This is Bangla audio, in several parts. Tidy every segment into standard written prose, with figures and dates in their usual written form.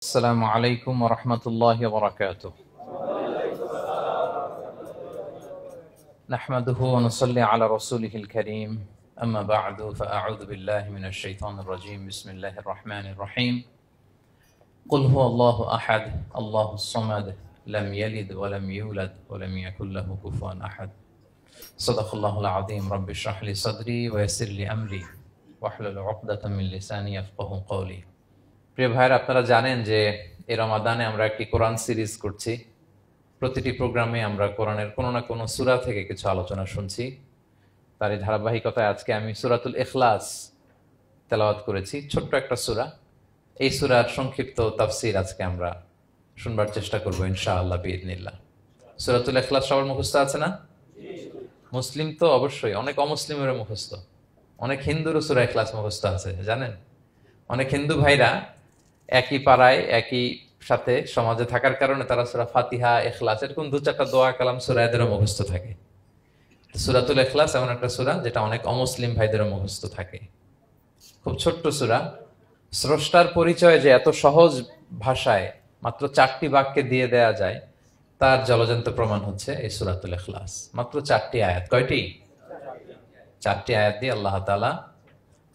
السلام عليكم ورحمة الله وبركاته. نحمده ونصلي على رسوله الكريم. أما بعد فأعوذ بالله من الشيطان الرجيم. بسم الله الرحمن الرحيم. قل هو الله أحد الله الصمد لم يلد ولم يولد ولم يكن له كفوا أحد. صدق الله العظيم. رب اشرح لي صدري ويسر لي أمري واحلل عقدة من لساني يفقهوا قولي. প্রিয় ভাইরা, আপনারা জানেন যে এই রমাদানে আমরা একটি কোরআন সিরিজ করছি। প্রতিটি প্রোগ্রামে আমরা কোরআনের কোনো না কোনো সূরা থেকে কিছু আলোচনা শুনছি। তারই ধারাবাহিকতায় আজকে আমি সূরাতুল ইখলাস তেলাওয়াত করেছি, ছোট্ট একটা সূরা। এই সূরার সংক্ষিপ্ত তাফসীর আজকে আমরা শুনবার চেষ্টা করব ইনশাআল্লাহ বিইذنিল্লাহ। সূরাতুল ইখলাস সবার মুখস্থ আছে না? মুসলিম তো অবশ্যই, অনেক অমুসলিমেরও মুখস্থ, অনেক হিন্দুরও সূরা ইখলাস মুখস্থ আছে, জানেন? অনেক হিন্দু ভাইরা একই পাড়ায় একই সাথে সমাজে থাকার কারণে তারা সূরা ফাতিহা, ইখলাস এরকম দু চারটা দোয়া কালাম সূরা এদেরও মুখস্থ থাকে। সূরাতুল ইখলাস এমন একটা সূরা যেটা অনেক অমুসলিম ভাইদেরও মুখস্থ থাকে। খুব ছোট্ট সূরা। স্রষ্টার পরিচয় যে এত সহজ ভাষায় মাত্র 4টি বাক্যে দিয়ে দেয়া যায়, তার জলজন্ত প্রমাণ হচ্ছে এই সূরাতুল ইখলাস। মাত্র 4টি আয়াত। কয়টি? 4টি আয়াত দিয়ে আল্লাহ তাআলা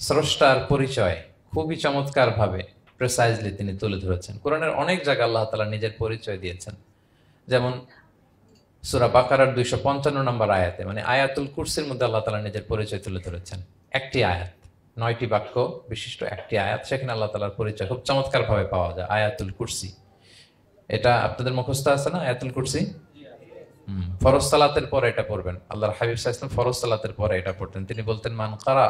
স্রষ্টার পরিচয় খুবই চমৎকার ভাবে প্রিসাইজলি তিনি তুলে ধরেছেন। কোরআনের অনেক জায়গায় আল্লাহ তাআলা নিজের পরিচয় দিয়েছেন। যেমন সূরা বাকারার 255 নম্বর আয়াতে, মানে আয়াতুল কুরসির মধ্যে আল্লাহ তাআলা নিজের পরিচয় তুলে ধরেছেন। একটি আয়াত, 9টি বাক্য বিশিষ্ট একটি আয়াত, সেখানে আল্লাহ তাআলার পরিচয় খুব চমৎকার ভাবে পাওয়া যায়। আয়াতুল কুরসি, এটা আপনাদের মুখস্থ আছে না? আয়াতুল কুরসি ফরজ সালাতের পরে এটা পড়বেন। আল্লাহর হাবিব সাল্লাল্লাহু আলাইহি ওয়াসাল্লাম ফরজ সালাতের পরে এটা পড়তেন। তিনি বলতেন, মান কারা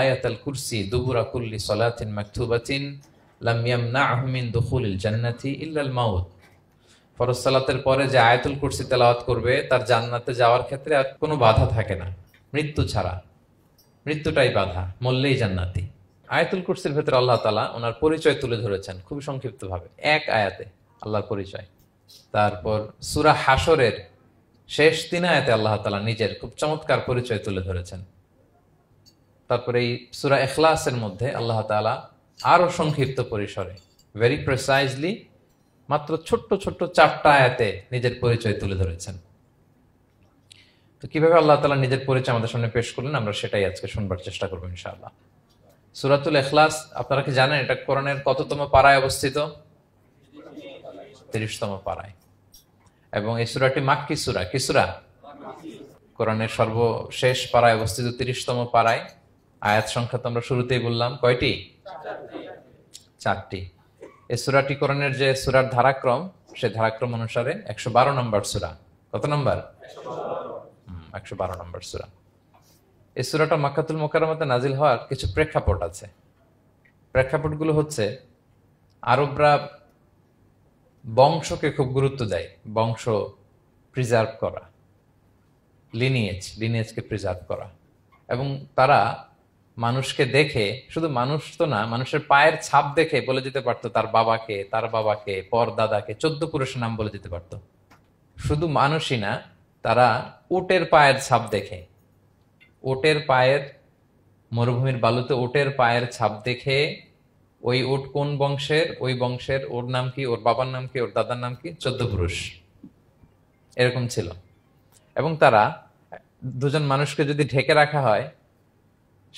আয়াতুল কুরসি দুবুরা কুল্লি সালাতিন মাকতুবাতিন লাম ইয়ামনাহু মিন দুখুলিল জান্নাতি ইল্লাল মাউত। ফরজ সালাতের পরে যে আয়াতুল কুরসি তেলাওয়াত করবে তার জান্নাতে যাওয়ার ক্ষেত্রে আর কোনো বাধা থাকে না, মৃত্যু ছাড়া। মৃত্যুটাই বাধা, মরলেই জান্নাতি। আয়াতুল কুরসির ভেতরে আল্লাহ তাআলা ওনার পরিচয় তুলে ধরেছেন খুবই সংক্ষিপ্ত ভাবে, এক আয়াতে আল্লাহর পরিচয়। তারপর সূরা হাশরের শেষ 3 আয়াতে আল্লাহ তাআলা নিজের খুব চমৎকার পরিচয় তুলে ধরেছেন। তারপরে এই সূরা ইখলাসের মধ্যে আল্লাহ তাআলা আরো সংক্ষিপ্ত পরিসরে, ভেরি প্রিসাইজলি, মাত্র ছোট্ট ছোট্ট 4টা আয়াতে নিজের পরিচয় তুলে ধরেছেন। তো কিভাবে আল্লাহ তাআলা নিজের পরিচয় আমাদের সামনে পেশ করলেন, আমরা সেটাই আজকে শুনবার চেষ্টা করবো ইনশাআল্লাহ। সূরাতুল ইখলাস আপনারা কি জানেন এটা কোরআনের কততম পারায় অবস্থিত? 30তম পারায়। এবং এই সূরাটি মাক্কি সূরা। কি সূরা? কোরআনের সর্বশেষ পারায় অবস্থিত 30তম পারায়। আয়াত সংখ্যা তো আমরা শুরুতেই বললাম, কয়টি? 4টি। এই সূরাটি কোরআনের যে সূরার ধারাক্রম, সেই ধারাক্রম অনুসারে 112 নম্বর সূরা। কত নম্বর? 112 নম্বর সূরা। এই সূরাটা মক্কাতুল মুকাররমাতে নাজিল হওয়ার কিছু প্রেক্ষাপট আছে। প্রেক্ষাপটগুলো হচ্ছে, আরবরা বংশকে খুব গুরুত্ব দেয়, বংশ প্রিজার্ভ করা, লিনিয়েজকে প্রিজার্ভ করা। এবং তারা মানুষকে দেখে, শুধু মানুষ তো না, মানুষের পায়ের ছাপ দেখে বলে দিতে পারতো তার বাবাকে, তার বাবাকে, পর দাদাকে, 14 পুরুষের নাম বলে দিতে পারতো। শুধু মানুষই না, তারা উটের পায়ের ছাপ দেখে, উটের পায়ের, মরুভূমির বালুতে উটের পায়ের ছাপ দেখে ওই উট কোন বংশের, ওই বংশের ওর নাম কি, ওর বাবার নাম কি, ওর দাদার নাম কি, 14 পুরুষ এরকম ছিল। এবং তারা দুজন মানুষকে যদি ঢেকে রাখা হয়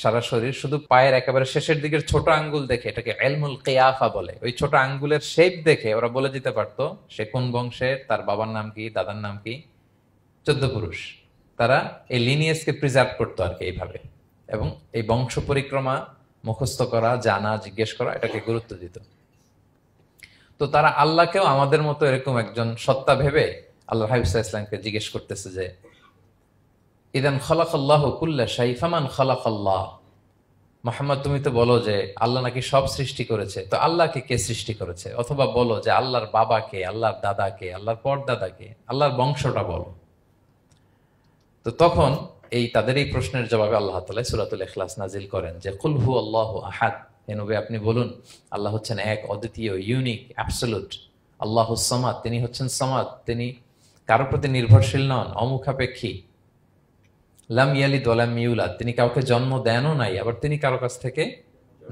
সারা শরীর, শুধু পায়ের একেবারে শেষের দিকের ছোট আঙ্গুল দেখে, এটাকে ইলমুল কিয়াফা বলে, ওই ছোট আঙ্গুলের শেপ দেখে ওরা বলে দিতে পারতো সে কোন বংশের, তার বাবার নাম কি, দাদার নাম কি, 14 পুরুষ। তারা এই লিনিয়েজকে প্রিজার্ভ করতো আর কি এইভাবে। এবং এই বংশ পরিক্রমা মুখস্থ করা, জানা, জিজ্ঞেস করা, এটাকে গুরুত্ব দিত। তো তারা আল্লাহকেও আমাদের মতো এরকম একজন সত্তা ভেবে আল্লাহ হাবিব সাল্লাল্লাহু আলাইহি ওয়াসাল্লামকে জিজ্ঞেস করতেছে যে, ইদান খালাকাল্লাহু কুল্লা শাই ফামান খালাকাল্লাহ। মুহাম্মদ, তুমি তো বলো যে আল্লাহ নাকি সব সৃষ্টি করেছে, তো আল্লাহকে কে সৃষ্টি করেছে? অথবা বলো যে আল্লাহর বাবাকে, আল্লাহর দাদাকে, আল্লাহর পরদাদাকে, আল্লাহর বংশটা বলো। তো তখন তাদের এই প্রশ্নের জবাবে আল্লাহ তাআলা সূরাতুল ইখলাস নাজিল করেন যে, কুল হু আল্লাহু আহাদ। হে নবী, আপনি বলুন আল্লাহ হচ্ছেন এক, অদ্বিতীয়, ইউনিক, অ্যাবসলিউট। আল্লাহুস সামাদ, তিনি হচ্ছেন সামাদ, তিনি কারো প্রতি নির্ভরশীল নন, অমুখাপেক্ষী। লাম ইয়ালিদ ওয়া লাম ইউলাদ, তিনি কাউকে জন্ম দেনও নাই, আবার তিনি কারো কাছ থেকে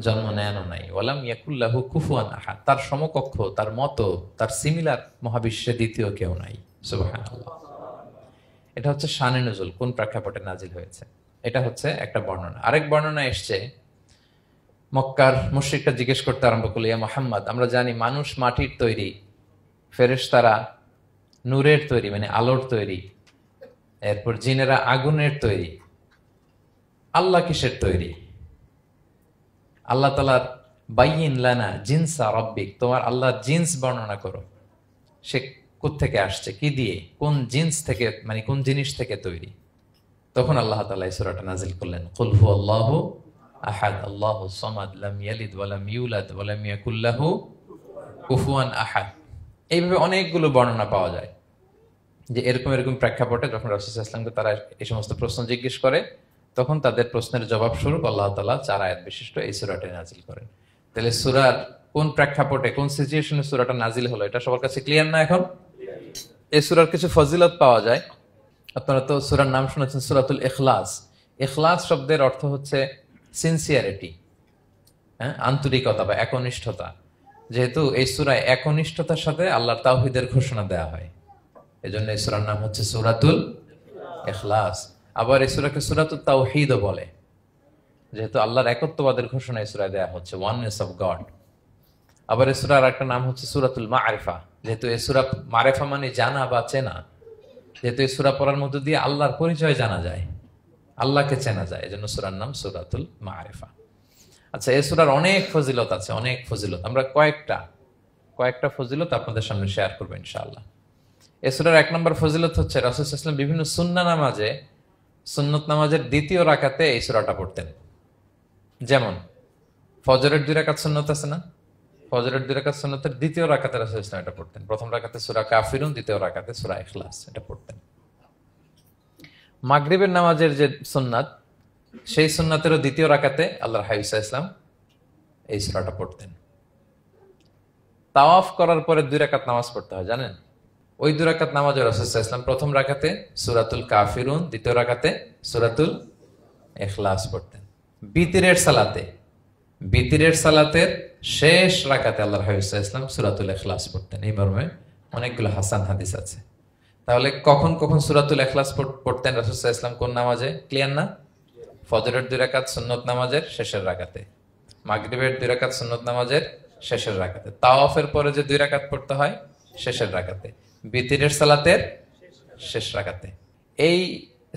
জন্ম নেনও নাই। ওয়ালাম ইয়াকুল্লাহু কুফুয়ান আহাদ, তার সমকক্ষ, তার মতো, তার সিমিলার মহাবিশ্বে দ্বিতীয় কেউ নাই। সুবহানাল্লাহ। এটা হচ্ছে শানে নুজুল, কোন প্রেক্ষাপটে নাজিল হয়েছে, এটা হচ্ছে একটা বর্ণনা। আরেক বর্ণনা এসছে, মক্কার মুশরিকরা জিজ্ঞেস করতে আরম্ভ করলো, ইয়া মুহাম্মদ, আমরা জানি মানুষ মাটির তৈরি, ফেরেশতারা নূরের তৈরি মানে আলোর তৈরি, এরপর জিনেরা আগুনের তৈরি, আল্লাহ কিসের তৈরি? আল্লাহ তাআলার বাইয়িন লানা জিনসা রাব্বিক, তোমার আল্লাহর জিন্স বর্ণনা করো, সে কোত্থেকে আসছে, কি দিয়ে, কোন জিন্স থেকে, মানে কোন জিনিস থেকে তৈরি? তখন আল্লাহ তাআলা এই সূরাটা নাজিল করলেন, কুল হুয়াল্লাহু আহাদ আল্লাহুস সামাদ লাম ইয়ালিদ ওয়া লাম ইউলাদ ওয়া লাম ইয়াকুল লাহু কুফুয়ান আহাদ। এইভাবে অনেকগুলো বর্ণনা পাওয়া যায় যে এরকম এরকম প্রেক্ষাপটে যখন রাসূল সাল্লাল্লাহু আলাইহি ওয়াসাল্লামকে তারা এই সমস্ত প্রশ্ন জিজ্ঞেস করে, তখন তাদের প্রশ্নের জবাব স্বরূপ আল্লাহ তাআলা 4 আয়াত বিশিষ্ট এই সূরাটি নাজিল করেন। তাহলে সূরার কোন প্রেক্ষাপটে, কোন সিচুয়েশনে সূরাটা নাজিল হলো, এটা সবার কাছে ক্লিয়ার না এখন? এই সূরার কিছু ফজিলত পাওয়া যায়। আপনারা তো সূরার নাম শুনেছেন সূরাতুল ইখলাস। ইখলাস শব্দের অর্থ হচ্ছে সিনসিয়ারিটি, আন্তরিকতা বা একনিষ্ঠতা। যেহেতু এই সূরায় একনিষ্ঠতার সাথে আল্লাহর তাওহীদের ঘোষণা দেওয়া হয়, এজন্য এই সূরার নাম হচ্ছে সূরাতুল ইখলাস। আবার এই সূরাকে সূরাতুত তাওহীদও বলে, যেহেতু আল্লাহর একত্ববাদের ঘোষণা এই সূরায় দেওয়া হচ্ছে, ওয়াননেস অফ গড। আবার এই সূরার একটা নাম হচ্ছে সূরাতুল মারিফা, যেহেতু এই সূরা মারিফা মানে জানা বা চেনা, যেহেতু এই সূরা পড়ার মধ্য দিয়ে আল্লাহর পরিচয় জানা যায়, আল্লাহকে চেনা যায়, এজন্য সূরার নাম সূরাতুল মারিফা। আচ্ছা, এই সূরার অনেক ফজিলত আছে, অনেক ফজিলত। আমরা কয়েকটা ফজিলত আপনাদের সামনে শেয়ার করবো ইনশাআল্লাহ। এই সূরার 1 নম্বর ফজিলত হচ্ছে রাসূল সাল্লাল্লাহু আলাইহি ওয়াসাল্লাম বিভিন্ন সুন্নত নামাজের দ্বিতীয় রাকাতে এই সূরাটা পড়তেন। যেমন ফজরের 2 রাকাত সুন্নত আছে না, ফজরের 2 রাকাত সুন্নতের দ্বিতীয় রাকাতে রাসূল সাল্লাল্লাহু আলাইহি ওয়াসাল্লাম এটা পড়তেন। প্রথম রাকাতে সূরা কাফিরুন, দ্বিতীয় রাকাতে সূরা ইখলাস, এটা পড়তেন। মাগরিবের নামাজের যে সুন্নাত, সেই সুন্নাতেরও দ্বিতীয় রাকাতে আল্লাহর হাবিব সাল্লাল্লাহু আলাইহি ওয়াসাল্লাম এই সূরাটা পড়তেন। তাওয়াফ করার পরে 2 রাকাত নামাজ পড়তে হয়, জানেন? ওই 2 রাকাত নামাজে রাসূল সাল্লাল্লাহু আলাইহি ওয়াসাল্লাম প্রথম রাকাতে সূরাতুল কাফিরুন, দ্বিতীয় রাকাতে সূরাতুল ইখলাস পড়তেন। বিতিরের সালাতের শেষ রাকাতে আল্লাহর হাবিব সাল্লাল্লাহু আলাইহি ওয়াসাল্লাম সূরাতুল ইখলাস পড়তেন। এই মর্মে অনেকগুলো হাসান হাদিস আছে। তাহলে কখন কখন সূরাতুল ইখলাস পড়তেন রাসূল সাল্লাল্লাহু আলাইহি ওয়াসাল্লাম, কোন নামাজে? ক্লিয়ার না? ফজরের 2 রাকাত সুন্নত নামাজের শেষের রাকাতে, মাগরিবের 2 রাকাত সুন্নত নামাজের শেষের রাকাতে, তাওয়াফের পরে যে 2 রাকাত পড়তে হয় শেষের রাকাতে, বিতিরের সালাতের শেষ রাকাতে। এই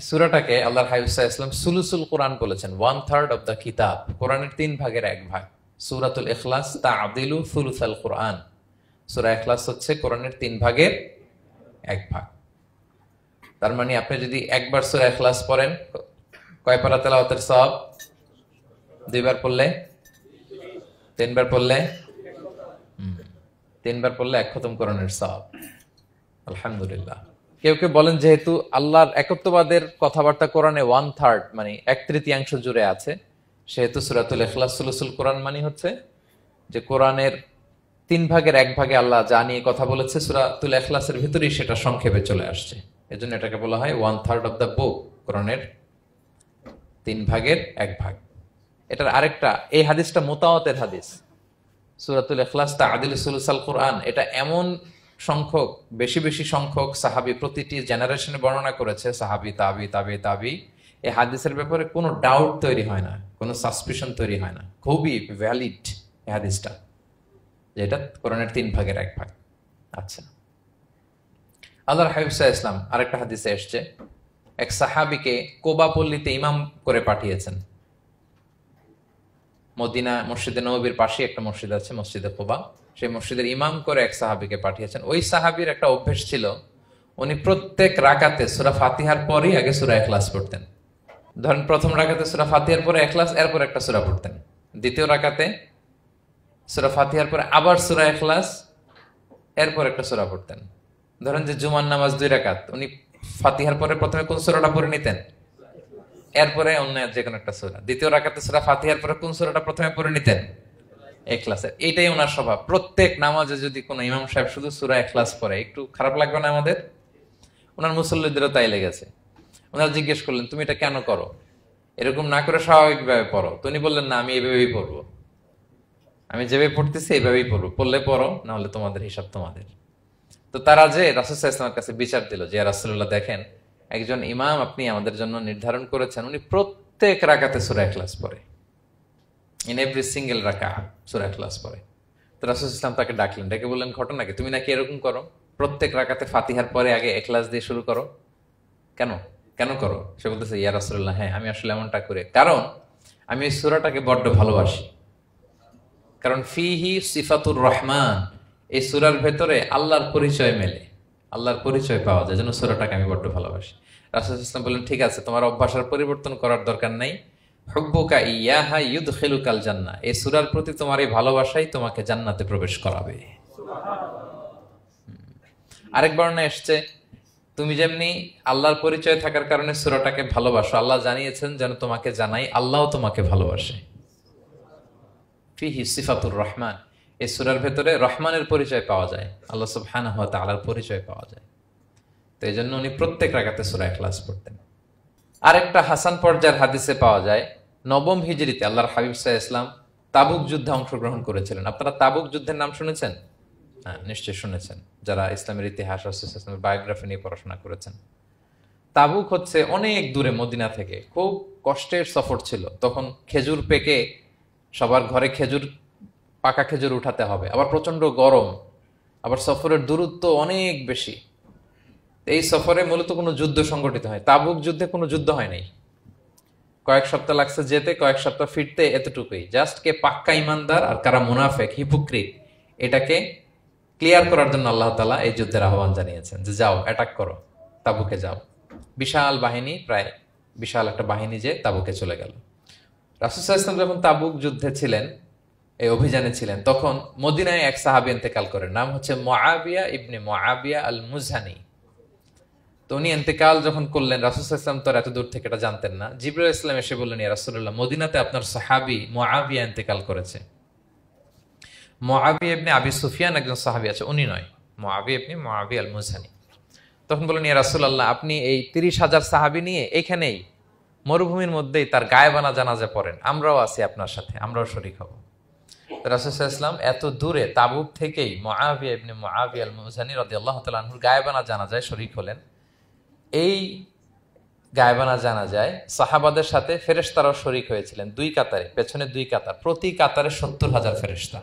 সূরাটাকে আল্লাহর হাবিব সাল্লাল্লাহু আলাইহি ওয়াসাল্লাম সুলুসুল কোরআন বলেছেন, 1/3 অফ দ্য কিতাব। কোরআনের 3 ভাগের 1 ভাগ। সূরাতুল ইখলাস তা'দিলু সুলুসাল কোরআন। সূরা ইখলাস হচ্ছে কোরআনের 3 ভাগের 1 ভাগ। তার মানে আপনি যদি একবার সূরা ইখলাস পড়েন, কয় পারা তেলাওয়াতের সওয়াব? 2 বার পড়লে, 3 বার পড়লে, 3 বার পড়লে 1 খতম কোরআনের সওয়াব। আলহামদুলিল্লাহ। কেউ কেউ বলেন যেহেতু আল্লাহর একত্ববাদের কথাবার্তা কোরআনে 1/3 মানে 1/3 জুড়ে আছে, সেহেতু সূরাতুল ইখলাস সুলুসুল কোরআন মানে হচ্ছে যে কোরআনের 3 ভাগের 1 ভাগে আল্লাহ যা নিয়ে কথা বলেছে সূরাতুল ইখলাসের ভিতরেই সেটা সংক্ষেপে চলে আসছে। এজন্য এটাকে বলা হয় 1/3 অফ দ্য বুক, কোরআনের 3 ভাগের 1 ভাগ। এটার আরেকটা, এই হাদিসটা মুতাওয়াতির হাদিস। সূরাতুল ইখলাস তা'দিলু সুলুসাল কোরআন, এটা এমন সংখ্যক, বেশি সংখ্যক সাহাবী প্রতিটি জেনারেশনে বর্ণনা করেছে, সাহাবী, তাবি। এই হাদিসের ব্যাপারে কোনো ডাউট তৈরি হয় না, কোনো সাসপিশন তৈরি হয় না, খুবই ভ্যালিড এই হাদিসটা, যেটা কোরআনের 3 ভাগের 1 ভাগ। আচ্ছা, আল্লাহর হাবিব সাল্লাল্লাহু আলাইহি ওয়াসাল্লাম আরেকটা হাদিসে এসেছে, এক সাহাবীকে কোবা পল্লীতে ইমাম করে পাঠিয়েছেন। মদিনা মসজিদে নববীর পাশে একটা মসজিদ আছে, মসজিদে কোবা, সেই মসজিদের ইমাম করে এক সাহাবীকে পাঠিয়েছেন। ওই সাহাবীর একটা অভ্যেস ছিল, উনি প্রত্যেক রাকাতে সূরা ফাতিহার পরেই আগে সূরা ইখলাস পড়তেন। ধরেন প্রথম রাকাতে সূরা ফাতিহার পরে ইখলাস, এরপর একটা সূরা পড়তেন। দ্বিতীয় রাকাতে সূরা ফাতিহার পরে আবার সূরা ইখলাস, এরপর একটা সূরা পড়তেন। ধরেন যে জুমার নামাজ 2 রাকাত, উনি ফাতিহার পরে প্রথমে কোন সূরাটা পড়ে নিতেন, এরপরে অন্য যে কোনো একটা সূরা। দ্বিতীয় রাকাতে সূরা ফাতিহার পরে কোন সূরাটা প্রথমে পড়ে নিতেন? ইখলাসের। এইটাই ওনার স্বভাব। প্রত্যেক নামাজে যদি কোনো ইমাম সাহেব শুধু সূরা ইখলাস পড়ে, একটু খারাপ লাগবে না আমাদের? ওনার মুসল্লিদেরও তাই লেগেছে। ওনারা জিজ্ঞেস করলেন, তুমি এটা কেন করো? এরকম না করে স্বাভাবিকভাবে পড়ো। তো উনি বললেন, না, আমি এইভাবেই পড়বো। আমি যেভাবে পড়তেছি এইভাবেই পড়বো, পড়লে পড়ো, না হলে তোমাদের হিসাব তোমাদের। তো তারা যে রাসূল সাল্লাল্লাহু আলাইহি ওয়াসাল্লামের কাছে বিচার দিল যে, ইয়া রাসূলুল্লাহ, দেখেন একজন ইমাম আপনি আমাদের জন্য নির্ধারণ করেছেন, উনি প্রত্যেক রাকাতে সূরা ইখলাস পড়ে, ইন এভরি সিঙ্গেল রাকা সূরা ইখলাস পড়ে। তো রাসূল সাল্লাল্লাহু আলাইহি ওয়াসাল্লাম তাকে ডাকলেন, ডেকে বললেন, ঘটনা কি, তুমি নাকি এরকম করো, প্রত্যেক রাকাতে ফাতিহার পরে আগে ইখলাস দিয়ে শুরু করো, কেন কেন করো? সে বলতেছে, ইয়া রাসূলুল্লাহ, হ্যাঁ আমি আসলে এমনটা করি, কারণ আমি এই সূরাটাকে বড্ড ভালোবাসি। কারণ ফিহি সিফাতুর রহমান, এই সূরার ভেতরে আল্লাহর পরিচয় মেলে, আল্লাহর পরিচয় পাওয়া যায়, যেন সূরাটাকে আমি বড্ড ভালোবাসি। রাসূল সাল্লাল্লাহু আলাইহি ওয়াসাল্লাম বললেন, ঠিক আছে, তোমার অভ্যাসের পরিবর্তন করার দরকার নাই, হুব্বুকা ইয়াহা ইউদখিলুকাল জান্নাহ, এই সূরার প্রতি তোমার এই ভালোবাসাই তোমাকে জান্নাতে প্রবেশ করাবে। আরেক বর্ণনায় এসেছে, তুমি যেমনি আল্লাহর পরিচয় থাকার কারণে সূরাটাকে ভালোবাসো, আল্লাহ জানিয়েছেন যেন তোমাকে জানাই আল্লাহও তোমাকে ভালোবাসে। ফিহি সিফাতুর রহমান, এই সূরার ভেতরে রহমানের পরিচয় পাওয়া যায়, আল্লাহ সুবহানাহু ওয়া তাআলার পরিচয় পাওয়া যায়। তো এই জন্য উনি প্রত্যেক রাকাতে সূরা ইখলাস পড়তেন। আরেকটা হাসান পর্যায়ের হাদিসে পাওয়া যায়, নবম হিজরিতে আল্লাহর হাবিব সাল্লাল্লাহু আলাইহি ওয়াসাল্লাম তাবুক যুদ্ধে অংশগ্রহণ করেছিলেন। আপনারা তাবুক যুদ্ধের নাম শুনেছেন? হ্যাঁ, নিশ্চয়ই শুনেছেন, যারা ইসলামের ইতিহাস, ইসলামের বায়োগ্রাফি নিয়ে পড়াশোনা করেছেন। তাবুক হচ্ছে অনেক দূরে মদিনা থেকে, খুব কষ্টের সফর ছিল। তখন খেজুর পেকে সবার ঘরে খেজুর, পাকা খেজুর উঠাতে হবে, আবার প্রচন্ড গরম, আবার সফরের দূরত্ব অনেক বেশি। এই সফরে মূলত কোনো যুদ্ধ সংগঠিত হয়, তাবুক যুদ্ধে কোনো যুদ্ধ হয় নাই। কয়েক সপ্তাহ লাগছে যেতে, কয়েক সপ্তাহ ফিরতে, এতটুকুই। জাস্ট কে পাক্কা ইমানদার আর কারা মুনাফেক, হিপোক্রিট, এটাকে ক্লিয়ার করার জন্য আল্লাহ তাআলা এই যুদ্ধের আহ্বান জানিয়েছেন যে যাও, অ্যাটাক করো, তাবুকে যাও। বিশাল বাহিনী, প্রায় বিশাল একটা বাহিনী যে তাবুকে চলে গেল। রাসূল সাল্লাল্লাহু আলাইহি ওয়াসাল্লাম যখন তাবুক যুদ্ধে ছিলেন, এই অভিযানে ছিলেন, তখন মদিনায় এক সাহাবী ইন্তেকাল করেন, নাম হচ্ছে মুআবিয়া ইবনে মুআবিয়া আল মুজহানি। তো উনি ইন্তেকাল যখন করলেন, রাসূল সাল্লাল্লাহু আলাইহি ওয়াসাল্লাম তো এত দূর থেকে এটা জানতেন না। জিবরাইল আলাইহিস সালাম এসে বললেন, ইয়া রাসূলুল্লাহ, মদিনাতে আপনার সাহাবী মুআবিয়া ইন্তেকাল করেছে। মুআবিয়া ইবনে আবি সুফিয়ান একজন সাহাবী আছে, উনি নয়, মুআবিয়া ইবনে মুআবিয়া আল মুজহানি। তখন বললেন, ইয়া রাসূলুল্লাহ, আপনি এই ৩০,০০০ সাহাবী নিয়ে এখানেই মরুভূমির মধ্যেই তার গায়েবানা জানাজা পড়েন, আমরাও আছি আপনার সাথে, আমরাও শরীক হব। রাসূল সাল্লাল্লাহু আলাইহি ওয়াসাল্লাম এত দূরে তাবুক থেকেই মুআবিয়া ইবনে মুআবিয়া আল মুজহানি রাদিয়াল্লাহু তাআলা আনহুর গায়েবানা জানাজায় শরীক হলেন। এই গায়েবানা জানাজায় সাহাবাদের সাথে ফেরেশতারাও শরীক হয়েছিলেন, দুই কাতারে, পেছনে দুই কাতার, প্রতি কাতারে ৭০,০০০ ফেরেশতা।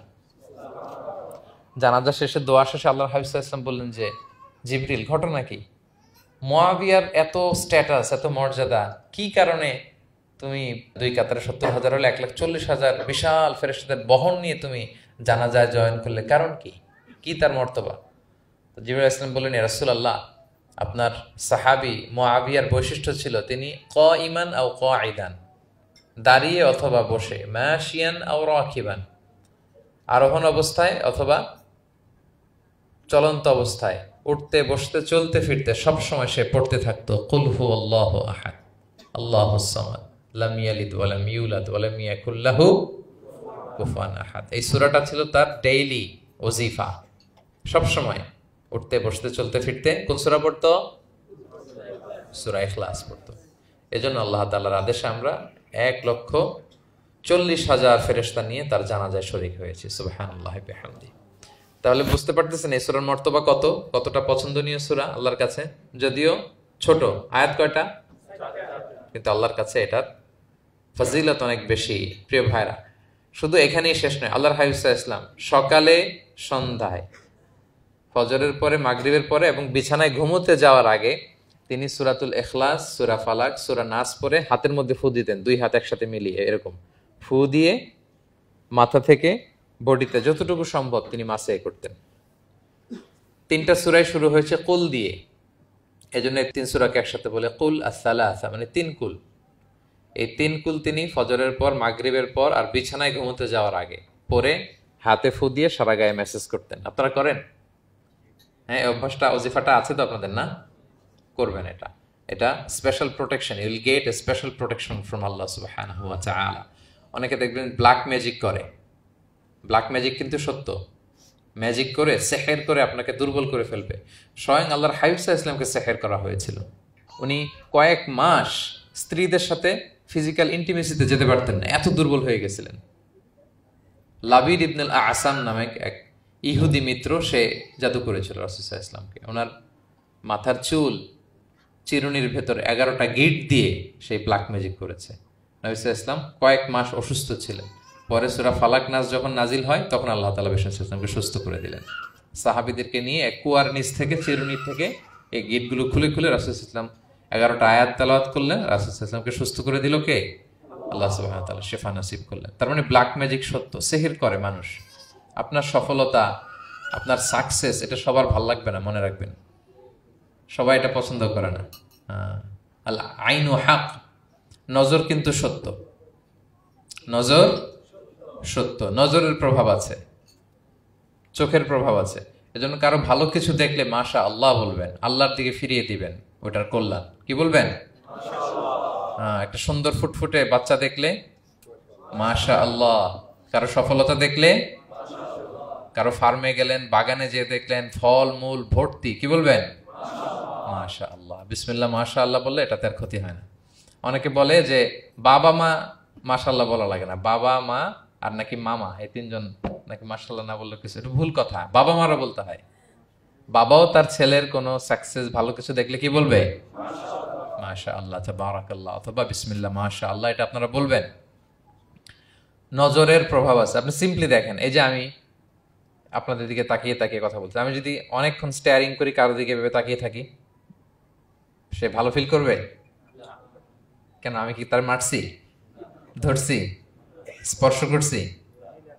জানাজা শেষে, দোয়া শেষে আল্লাহর হাবিব সাল্লাল্লাহু আলাইহি ওয়াসাল্লাম বললেন যে, জিবরিল, ঘটনা কি? মুআবিয়ার এত স্ট্যাটাস, এত মর্যাদা, কি কারণে তুমি দুই কাতারে ৭০,০০০ হলে ১,৪০,০০০ বিশাল ফেরেশতাদের বহন নিয়ে তুমি জানাজায় জয়েন করলে, কারণ কি? কি তার মর্তবা? তো জিবরাইল আলাইহিস সালাম বললেন, ইয়া রাসূলুল্লাহ, আপনার সাহাবী মুআবিয়ার বৈশিষ্ট্য ছিল তিনি কাইমান আও কাঈদান, দাঁড়িয়ে অথবা বসে, মাশিয়ান আও রাকিবান, আরোহণ অবস্থায় অথবা চলন্ত অবস্থায়, উঠতে বসতে চলতে ফিরতে সবসময় সে পড়তে থাকতো কুল হুয়াল্লাহু আহাদ আল্লাহুস সামাদ লাম ইয়ালিদ ওয়া লাম ইউলাদ ওয়া লাম ইয়াকুল লাহু কুফুয়ান আহাদ। এই সূরাটা ছিল তার ডেইলি ওজিফা, সবসময় উঠতে বসতে চলতে ফিরতে কোন সূরা পড়তো? সূরা ইখলাস পড়তো। এজন্য আল্লাহ তাআলার আদেশে আমরা ১,৪০,০০০ ফেরেশতা নিয়ে তার জানাজায় শরীক হয়েছি। সুবহানাল্লাহি বিহামদি। তাহলে বুঝতে পারতেছেন এই সূরার মর্তবা কতটা পছন্দনীয় সূরা আল্লাহর কাছে। যদিও ছোট আয়াত, কয়টা? কিন্তু আল্লাহর কাছে এটার ফজিলত অনেক বেশি। প্রিয় ভাইরা, শুধু এখানেই শেষ নয়, আল্লাহর হাবিব সাল্লাল্লাহু আলাইহি ওয়াসাল্লাম সকালে, সন্ধ্যায়, ফজরের পরে, মাগরিবের পরে এবং বিছানায় ঘুমোতে যাওয়ার আগে তিনি সূরাতুল ইখলাস, সূরা ফালাক, সূরা নাস পড়ে হাতের মধ্যে ফু দিতেন, দুই হাত একসাথে মিলিয়ে এরকম ফু দিয়ে মাথা থেকে বডিতে যতটুকু সম্ভব তিনি মাসে করতেন। ৩টা সূরাই শুরু হয়েছে কুল দিয়ে, এজন্য ৩ সূরাকে একসাথে বলে কুল আস-সালাসা, মানে ৩ কুল। এই ৩ কুল তিনি ফজরের পর, মাগরিবের পর আর বিছানায় ঘুমোতে যাওয়ার আগে পরে হাতে ফু দিয়ে সারা গায়ে মেসেজ করতেন। আপনারা করেন? হ্যাঁ, অভ্যাসটা, ওজিফাটা আছে তো আপনাদের, না? করবেন এটা। এটা special protection, you will get a special protection from আল্লাহ সুবহানাহু ওয়া তাআলা। অনেকে দেখবেন ব্ল্যাক ম্যাজিক করে, ব্ল্যাক ম্যাজিক কিন্তু সত্য, ম্যাজিক করে, সেহের করে আপনাকে দুর্বল করে ফেলবে। স্বয়ং আল্লাহর হাবিব সাল্লাল্লাহু আলাইহি ওয়াসাল্লামকে সেহের করা হয়েছিল। উনি কয়েক মাস স্ত্রীদের সাথে ফিজিক্যাল ইন্টিমেসিতে যেতে পারতেন না, এত দুর্বল হয়ে গেছিলেন। লাবিদ ইবনুল আসাম নামে এক ইহুদি মিত্র, সে জাদু করেছিল রাসূল সাল্লাল্লাহু আলাইহি ওয়াসাল্লামকে। ওনার মাথার চুল চিরুনির ভেতর 11টা গিট দিয়ে সেই ব্ল্যাক ম্যাজিক করেছে। নবী সাল্লাল্লাহু আলাইহি ওয়াসাল্লাম কয়েক মাস অসুস্থ ছিলেন। পরে সূরা ফালাক নাস যখন নাজিল হয় তখন আল্লাহ তাআলা বিষ্ণু সাল্লাল্লাহু আলাইহি ওয়াসাল্লামকে সুস্থ করে দিলেন। সাহাবীদেরকে নিয়ে এক কুয়ার নিচ থেকে, চিরুনির থেকে এই গিটগুলো খুলে খুলে রাসূল সাল্লাল্লাহু আলাইহি ওয়াসাল্লাম 11টা আয়াত তেলাওয়াত করলেন। রাসূল সাল্লাল্লাহু আলাইহি ওয়াসাল্লামকে সুস্থ করে দিল কে? আল্লাহ সুবহানাহু ওয়া তাআলা শিফা নসিব করলেন। তার মানে ব্ল্যাক ম্যাজিক সত্য, সিহির করে মানুষ। আপনার সফলতা, আপনার সাকসেস, এটা সবার ভাল লাগবে না, মনে রাখবেন। সবাই এটা পছন্দ করে না। আল আইনু হক, নজর কিন্তু সত্য। নজর সত্য, নজরের প্রভাব আছে, চোখের প্রভাব আছে। এজন্য কারো ভালো কিছু দেখলে মাশা আল্লাহ বলবেন, আল্লাহর দিকে ফিরিয়ে দিবেন ওটার কল্যাণ। কি বলবেন? একটা সুন্দর ফুটফুটে বাচ্চা দেখলে মাশা আল্লাহ। কারো সফলতা দেখলে, কারো ফার্মে গেলেন, বাগানে যেয়ে দেখলেন ফল মূল ভর্তি, কি বলবেন? মাশা আল্লাহ। বিসমিল্লাহ মাশা আল্লাহ বললে এটাতে আর ক্ষতি হয় না। অনেকে বলে যে বাবা মা মাশাআল্লাহ বলা লাগে না, বাবা মা আর নাকি মামা, এই তিনজন নাকি মাশাআল্লাহ না বললে কিছু, এটা ভুল কথা। বাবা মারা বলতে হয়। বাবাও তার ছেলের কোনো সাকসেস, ভালো কিছু দেখলে কি বলবে? মাশা আল্লাহ, তাবারাকাল্লাহ, অথবা বিসমিল্লাহ মাশা আল্লাহ, এটা আপনারা বলবেন। নজরের প্রভাব আছে। আপনি সিম্পলি দেখেন, এই যে আমি আপনাদের দিকে তাকিয়ে তাকিয়ে কথা বলছি, আমি যদি অনেকক্ষণ স্টেয়ারিং করি, কারো দিকে ভেবে তাকিয়ে থাকি, সে ভালো ফিল করবে? কেন? আমি কি তার মারছি, ধরছি, স্পর্শ করছি?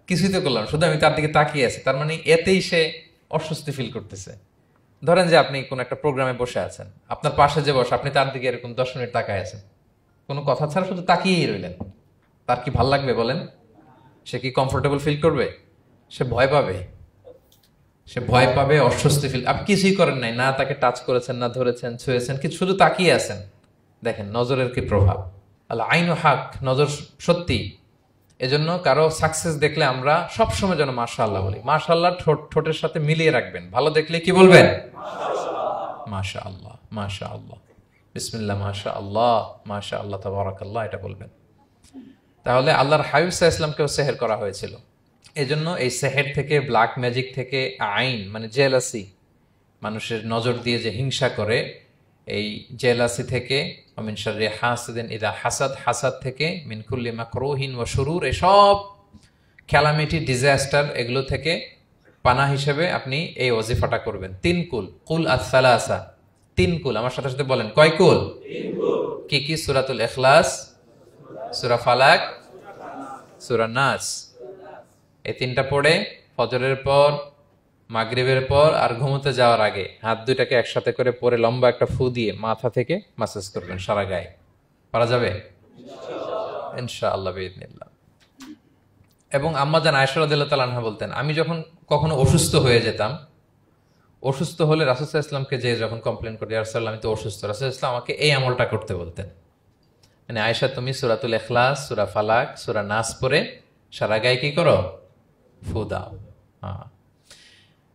কিছুই তো করলাম, শুধু আমি তার দিকে তাকিয়ে আছি। তার মানে এতেই সে অস্বস্তি ফিল করতেছে। ধরেন যে আপনি কোন একটা প্রোগ্রামে বসে আছেন, আপনার পাশে যে বসে, আপনি তার দিকে এরকম 10 মিনিট তাকায় আছেন, কোনো কথা ছাড়া শুধু তাকিয়েই রইলেন। তার কি ভাল লাগবে বলেন? সে কি কমফোর্টেবল ফিল করবে? সে ভয় পাবে, সে ভয় পাবে, অস্বস্তি ফিল। আপনি কিছুই করেন নাই, না তাকে টাচ করেছেন, না ধরেছেন, ছুঁয়েছেন, কিছু, শুধু তাকিয়ে আছেন। দেখেন নজরের কি প্রভাব। আল্লাহ আইনু হক, নজর সত্যি। এজন্য কারো সাকসেস দেখলে আমরা সবসময় যেন মাশাআল্লাহ বলি। মাশাআল্লাহ ঠোঁটের সাথে মিলিয়ে রাখবেন। ভালো দেখলে কি বলবেন? মাশাআল্লাহ, মাশাআল্লাহ, বিসমিল্লাহ মাশাআল্লাহ, মাশাআল্লাহ, তাবারাকাল্লাহ, এটা বলবেন। তাহলে আল্লাহর হাবিব সাল্লাল্লাহু আলাইহি ওয়াসাল্লামকেও সেহের করা হয়েছিল। এজন্য এই সেহের থেকে, ব্ল্যাক ম্যাজিক থেকে, আইন মানে জেলাসি, মানুষের নজর দিয়ে যে হিংসা করে, এই জেলাসি থেকে, মিন শাররি হাসিদিন ইযা হাসাদ, হাসাদ থেকে, মিন কুল্লি মাকরুহিন ওয়া শুরুর, এসব ক্যালামিটি, ডিজাস্টার, এগুলো থেকে পানা হিসেবে আপনি এই ওয়াজিফাটা করবেন। 3 কুল, কুল আস-সালাসা, 3 কুল। আমার সাথে সাথে বলেন, কয় কুল? 3 কুল। কি কি? সূরাতুল ইখলাস, সূরা ফালাক, সূরা নাস। এই 3টা পড়ে ফজরের পর, মাগরিবের পর আর ঘুমোতে যাওয়ার আগে হাত দুইটাকে একসাথে করে পরে লম্বা একটা ফু দিয়ে মাথা থেকে মাসাজ করবেন সারা গায়ে। পারা যাবে ইনশাআল্লাহ বিইذنিল্লাহ। এবং আম্মা জান আয়েশা রাদিয়াল্লাহু তাআলা আনহা বলতেন, আমি যখন কখনো অসুস্থ হয়ে যেতাম, অসুস্থ হলে রাসূল সাল্লাল্লাহু আলাইহি ওয়াসাল্লামকে যে যখন কমপ্লেইন করি, ইয়া রাসূলুল্লাহ আমি তো অসুস্থ, রাসূল সাল্লাল্লাহু আলাইহি ওয়াসাল্লাম আমাকে এই আমলটা করতে বলতেন। মানে আয়েশা, তুমি সূরাতুল ইখলাস, সূরা ফালাক, সূরা নাস পড়ে সারা গায়ে কি করো? ফু দাও।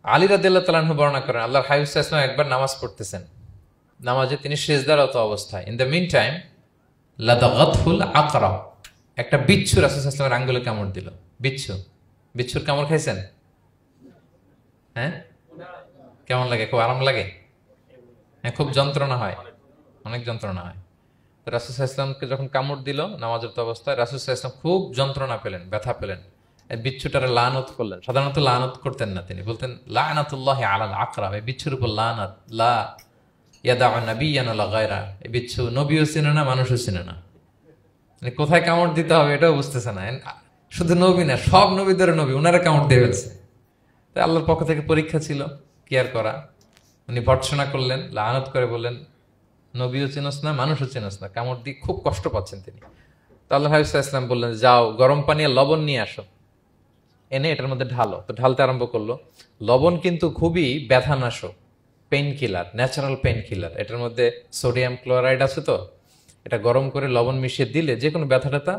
আলী রাদিয়াল্লাহু তাআলা আনহু বর্ণনা করেন, আল্লাহর হাবিব সাল্লাল্লাহু আলাইহি ওয়াসাল্লাম একবার নামাজ পড়তেছেন, নামাজে তিনি সিজদারত অবস্থায়, ইন দ্য মিন টাইম লাদাগাতহুল আকরাব, একটা বিচ্ছু রাসূল সাল্লাল্লাহু আলাইহি ওয়াসাল্লামের আঙ্গুলে কামড় দিল। বিচ্ছুর কামড় খাইছেন? হ্যাঁ, কেমন লাগে? খুব আরাম লাগে? হ্যাঁ, খুব যন্ত্রণা হয়, অনেক যন্ত্রণা হয়। রাসূল সাল্লাল্লাহু আলাইহি ওয়াসাল্লামকে যখন কামড় দিল নামাজরত অবস্থায়, রাসূল সাল্লাল্লাহু আলাইহি ওয়াসাল্লাম খুব যন্ত্রণা পেলেন, ব্যথা পেলেন। বিচ্ছুটারে লানত করলেন। সাধারণত লানত করতেন না, তিনি বলতেন লানাতুল্লাহি আলাল আকরাব, এই বিচ্ছুর উপর লানাত, লা ইয়াদাউ নাবিয়ান ওয়ালা গায়রা। এই বিচ্ছু নবীও চিনে না, মানুষও চিনে না, মানে কোথায় কামড় দিতে হবে এটাও বুঝতেছে না। শুধু নবী না, সব নবীদের নবী, উনারা কামড় দিয়ে ফেলছে। তাই আল্লাহর পক্ষ থেকে পরীক্ষা ছিল, কেয়ার করা। উনি ভর্ৎসনা করলেন, লানত করে বললেন, নবীও চিনস না, মানুষও চিনস না, কামড় দিয়ে খুব কষ্ট পাচ্ছেন তিনি। তো আল্লাহ হাবিব সাল্লাল্লাহু আলাইহি ওয়াসাল্লাম বললেন, যাও গরম পানি আর লবণ নিয়ে আসো, এনে এটার মধ্যে ঢালো। তো ঢালতে আরম্ভ করলো। লবণ কিন্তু খুবই ব্যথানাশক, pain killer, natural pain killer. এটার মধ্যে সোডিয়াম ক্লোরাইড আছে, তো এটা গরম করে লবণ মিশিয়ে দিলে যে কোনো ব্যথাটা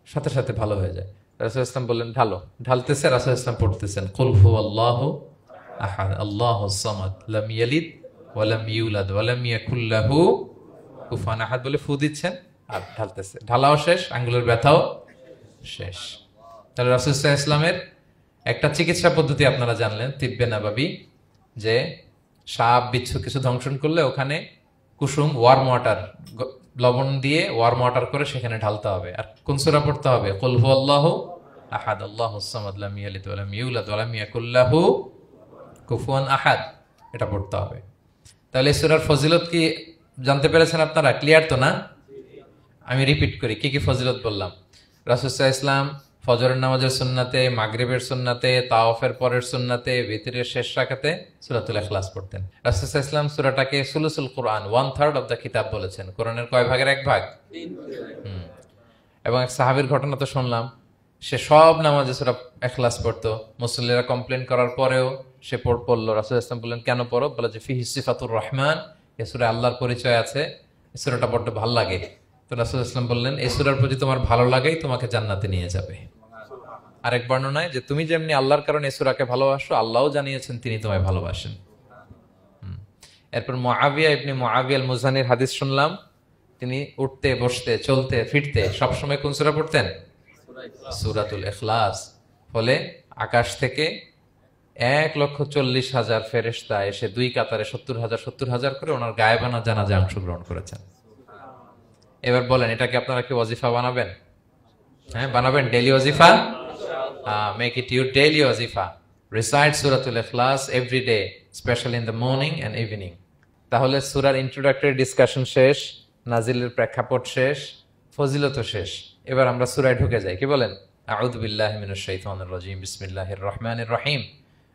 সাথে সাথে ভালো হয়ে যায়। রাসূল ইসলাম বললেন ঢালো। ঢালতেছে, রাসূল ইসলাম পড়তেছেন কুল হুয়াল্লাহু আহাদ আল্লাহুস সামাদ লাম ইয়ালিদ ওয়া লাম ইউলাদ ওয়া লাম ইয়াকুল লাহু কুফুয়ান আহাদ বলে ফু দিচ্ছেন আর ঢালতেছে। ঢালাও শেষ, আঙ্গুলের ব্যথাও শেষ। তাহলে রাসূল সাল্লাল্লাহু আলাইহি ইসলামের একটা চিকিৎসা পদ্ধতি আপনারা জানলেন, তিব্বে নাবাবি, যে সাপ বিচ্ছু কিছু দংশন করলে ওখানে কুসুম ওয়ার্ম ওয়াটার, লবণ দিয়ে ওয়ার্ম ওয়াটার করে সেখানে ঢালতে হবে। আর কোন সূরা পড়তে হবে? কুল হুয়াল্লাহু আহাদ আল্লাহুস সামাদ লাম ইয়ালিদ ওয়া লাম ইউলাদ ওয়া লাম ইয়াকুল লাহু কুফুয়ান আহাদ, এটা পড়তে হবে। তাহলে এই সূরার ফজিলত কি জানতে পেরেছেন আপনারা? ক্লিয়ার তো না? আমি রিপিট করি কি কি ফজিলত বললাম। রাসূল সাল্লাল্লাহু আলাইহি ওয়াসাল্লাম ফজরের নামাজের সুন্নাতে, মাগরিবের সুন্নাতে, তাওয়াফের পরের সুন্নাতে, ভিতরের শেষ রাকাতে সূরাতুল ইখলাস পড়তেন। রাসূল সাল্লাল্লাহু আলাইহি ওয়াসাল্লাম সূরাটাকে সুলুসুল কোরআন, 1/3 অফ দ্য কিতাব বলেছেন। কোরআনের কয় ভাগের এক ভাগ? 3 ভাগ। এবং এক সাহাবীর ঘটনা তো শুনলাম, সে সব নামাজে সূরা ইখলাস পড়তো। মুসল্লিরা কমপ্লেন করার পরেও সে পড়লো। রাসূল সাল্লাল্লাহু আলাইহি ওয়াসাল্লাম বললেন, কেন পড়ো? বলে যে ফিহি সিফাতুর রহমান, এই সূরায় আল্লাহর পরিচয় আছে, এই সূরাটা বড্ড ভালো লাগে। তো রাসূল সাল্লাল্লাহু আলাইহি ওয়াসাল্লাম বললেন, এই সূরার প্রতি তোমার ভালো লাগেই তোমাকে জান্নাতে নিয়ে যাবে। আরেক বর্ণনায় যে তুমি যেমনি আল্লাহর কারণে এই সূরাকে ভালোবাসো, আল্লাহও জানিয়েছেন তিনি তোমায় ভালোবাসেন। এরপর মুআবিয়া ইবনে মুআবিয়া আল মুজানির হাদিস শুনলাম, তিনি উঠতে বসতে চলতে ফিরতে সবসময় কোন সূরা পড়তেন? সূরাতুল ইখলাস। ফলে আকাশ থেকে 1,40,000 ফেরেশতা এসে দুই কাতারে 70,000 করে ওনার গায়েবানা জানাজা অংশগ্রহণ করেছেন। এবার বলেন, এটাকে আপনারা কি ওয়াজিফা বানাবেন? হ্যাঁ, বানাবেন daily ওয়াজিফা? Make it your daily wazifa. Recite Suratul Ikhlas every day, especially in the morning and evening. তাহলে সূরার ইন্ট্রোডাক্টরি ডিসকাশন শেষ, নাজিলের প্রেক্ষাপট শেষ, ফজিলত শেষ। এবার আমরা সূরায় ঢুকে যাই। কি বলেন? আউযু বিল্লাহি মিনাশ শাইতানির রাজীম, বিসমিল্লাহির রহমানির রহিম।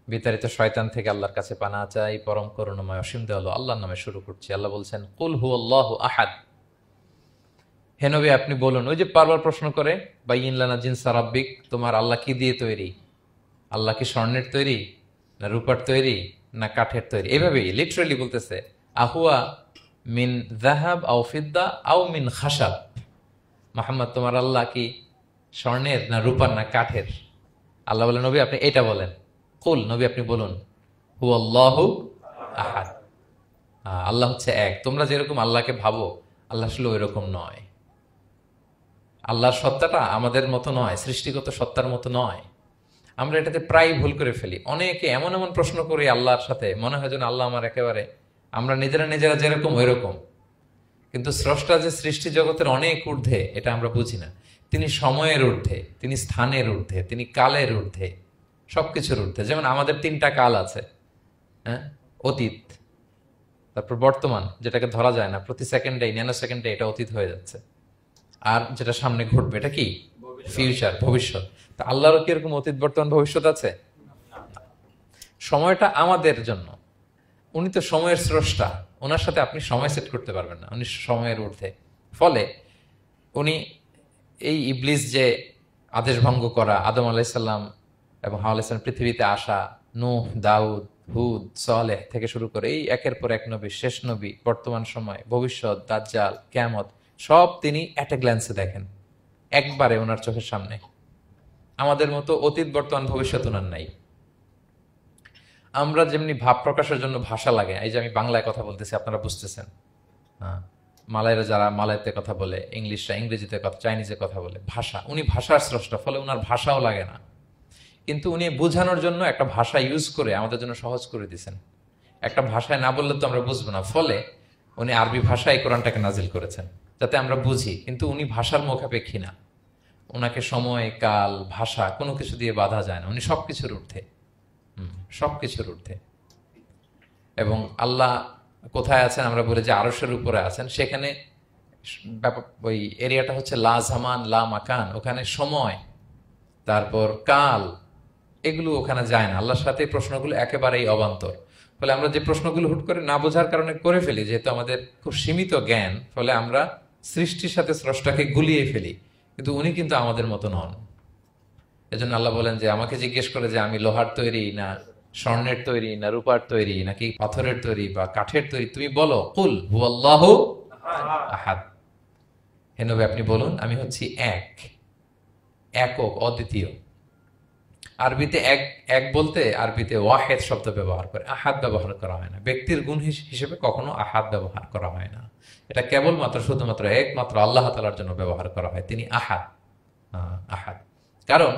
বিতাড়িত শয়তান থেকে আল্লাহর কাছে পানাহ চাই, পরম করুণাময় অসীম দয়ালু আল্লাহর নামে শুরু করছি। আল্লাহ বলছেন, কুল হুয়াল্লাহু আহাদ। হে নবী আপনি বলুন, ওই যে বারবার প্রশ্ন করে, বাইয়িন লানা জিনসা রাব্বিক, তোমার আল্লাহ কি দিয়ে তৈরি? আল্লাহ কি স্বর্ণের তৈরি, না রূপার তৈরি, না কাঠের তৈরি? এভাবেই লিটারালি বলতেছে, আহুয়া মিন যাহাব আও ফিদ্দা আও মিন খাশাব। মুহাম্মদ তোমার আল্লাহ কি স্বর্ণের, না রূপার, না কাঠের? আল্লাহ বলেন, নবী আপনি এটা বলেন। কুল, নবী আপনি বলুন, হুয়াল্লাহু আহাদ, আল্লাহ হচ্ছে এক। তোমরা যেরকম আল্লাহকে ভাবো, আল্লাহ আসলে ওই রকম নয়। আল্লাহর সত্তাটা আমাদের মতো নয়, সৃষ্টিগত সত্তার মতো নয়। আমরা এটাতে প্রায় ভুল করে ফেলি। অনেকে এমন এমন প্রশ্ন করি আল্লাহর সাথে, মনে হয় যেন আল্লাহ আমার একেবারে, আমরা নিজেরা নিজেরা যেরকম ওই রকম। কিন্তু স্রষ্টা যে সৃষ্টি জগতের অনেক ঊর্ধ্বে, এটা আমরা বুঝি না। তিনি সময়ের ঊর্ধ্বে, তিনি স্থানের ঊর্ধ্বে, তিনি কালের ঊর্ধ্বে, সবকিছুর ঊর্ধ্বে। যেমন আমাদের 3টা কাল আছে, হ্যাঁ, অতীত, তারপর বর্তমান যেটাকে ধরা যায় না, প্রতি সেকেন্ডে, ন্যানো সেকেন্ডে এটা অতীত হয়ে যাচ্ছে, আর যেটা সামনে ঘটবে এটা কি? ফিউচার, ভবিষ্যৎ। তা আল্লাহরও কি এরকম অতীত বর্তমান ভবিষ্যৎ আছে? সময়টা আমাদের জন্য, উনি তো সময়ের স্রষ্টা, ওনার সাথে আপনি সময় সেট করতে পারবেন না, উনি সময়ের ঊর্ধ্বে। ফলে উনি এই ইবলিস যে আদেশ ভঙ্গ করা, আদম আলাইসাল্লাম এবং হাওয়া আলাইসাল্লাম পৃথিবীতে আসা, নূহ, দাউদ, হুদ, সালেহ থেকে শুরু করে এই একের পর এক নবী, শেষ নবী, বর্তমান সময়, ভবিষ্যৎ, দাজ্জাল, কিয়ামত, সব তিনি এট এ গ্ল্যান্সে দেখেন, একবারে ওনার চোখের সামনে। আমাদের মতো অতীত বর্তমান ভবিষ্যৎ ওনার নাই। আমরা যেমনি ভাব প্রকাশের জন্য ভাষা লাগে, এই যে আমি বাংলায় কথা বলতেছি আপনারা বুঝতেছেন, হ্যাঁ, মালায়রা যারা মালায়তে কথা বলে, ইংলিশরা ইংরেজিতে কথা, চাইনিজে কথা বলে, ভাষা, উনি ভাষার স্রষ্টা, ফলে ওনার ভাষাও লাগে না। কিন্তু উনি বোঝানোর জন্য একটা ভাষা ইউজ করে আমাদের জন্য সহজ করে দিয়েছেন। একটা ভাষায় না বললে তো আমরা বুঝবো না, ফলে উনি আরবি ভাষায় কোরআনটাকে নাজিল করেছেন যাতে আমরা বুঝি। কিন্তু উনি ভাষার মুখাপেক্ষী না, ওনাকে সময়, কাল, ভাষা কোনো কিছু দিয়ে বাধা যায় না, উনি সবকিছুর ঊর্ধ্বে, সবকিছুর ঊর্ধ্বে। এবং আল্লাহ কোথায় আছেন? আমরা বলি যে আরশের উপরে আছেন। সেখানে ওই এরিয়াটা হচ্ছে লা জামান লা মাকান, ওখানে সময়, তারপর কাল, এগুলো ওখানে যায় না। আল্লাহর সাথে প্রশ্নগুলো একেবারেই অবান্তর। ফলে আমরা যে প্রশ্নগুলো হুট করে না বোঝার কারণে করে ফেলি, যেহেতু আমাদের খুব সীমিত জ্ঞান, ফলে আমরা সৃষ্টির সাথে স্রষ্টাকে গুলিয়ে ফেলি। কিন্তু উনি কিন্তু আমাদের মতো নন। এজন্য আল্লাহ বলেন যে আমাকে জিজ্ঞেস করে যে আমি লোহার তৈরি, না স্বর্ণের তৈরি, না রূপার তৈরি, নাকি পাথরের তৈরি বা কাঠের তৈরি, তুমি বলো, কুল হুয়াল্লাহু আহাদ। হে নবী আপনি বলুন, আমি হচ্ছি এক, একক, অদ্বিতীয়। আরবিতে এক, এক বলতে আরবিতে ওয়াহেদ শব্দ ব্যবহার করে, আহাদ ব্যবহার করা হয় না। ব্যক্তির গুণ হিসেবে কখনো আহাদ ব্যবহার করা হয় না। এটা কেবলমাত্র শুধুমাত্র একমাত্র আল্লাহ তাআলার জন্য ব্যবহার করা হয়, তিনি আহাদ। আহাদ, কারণ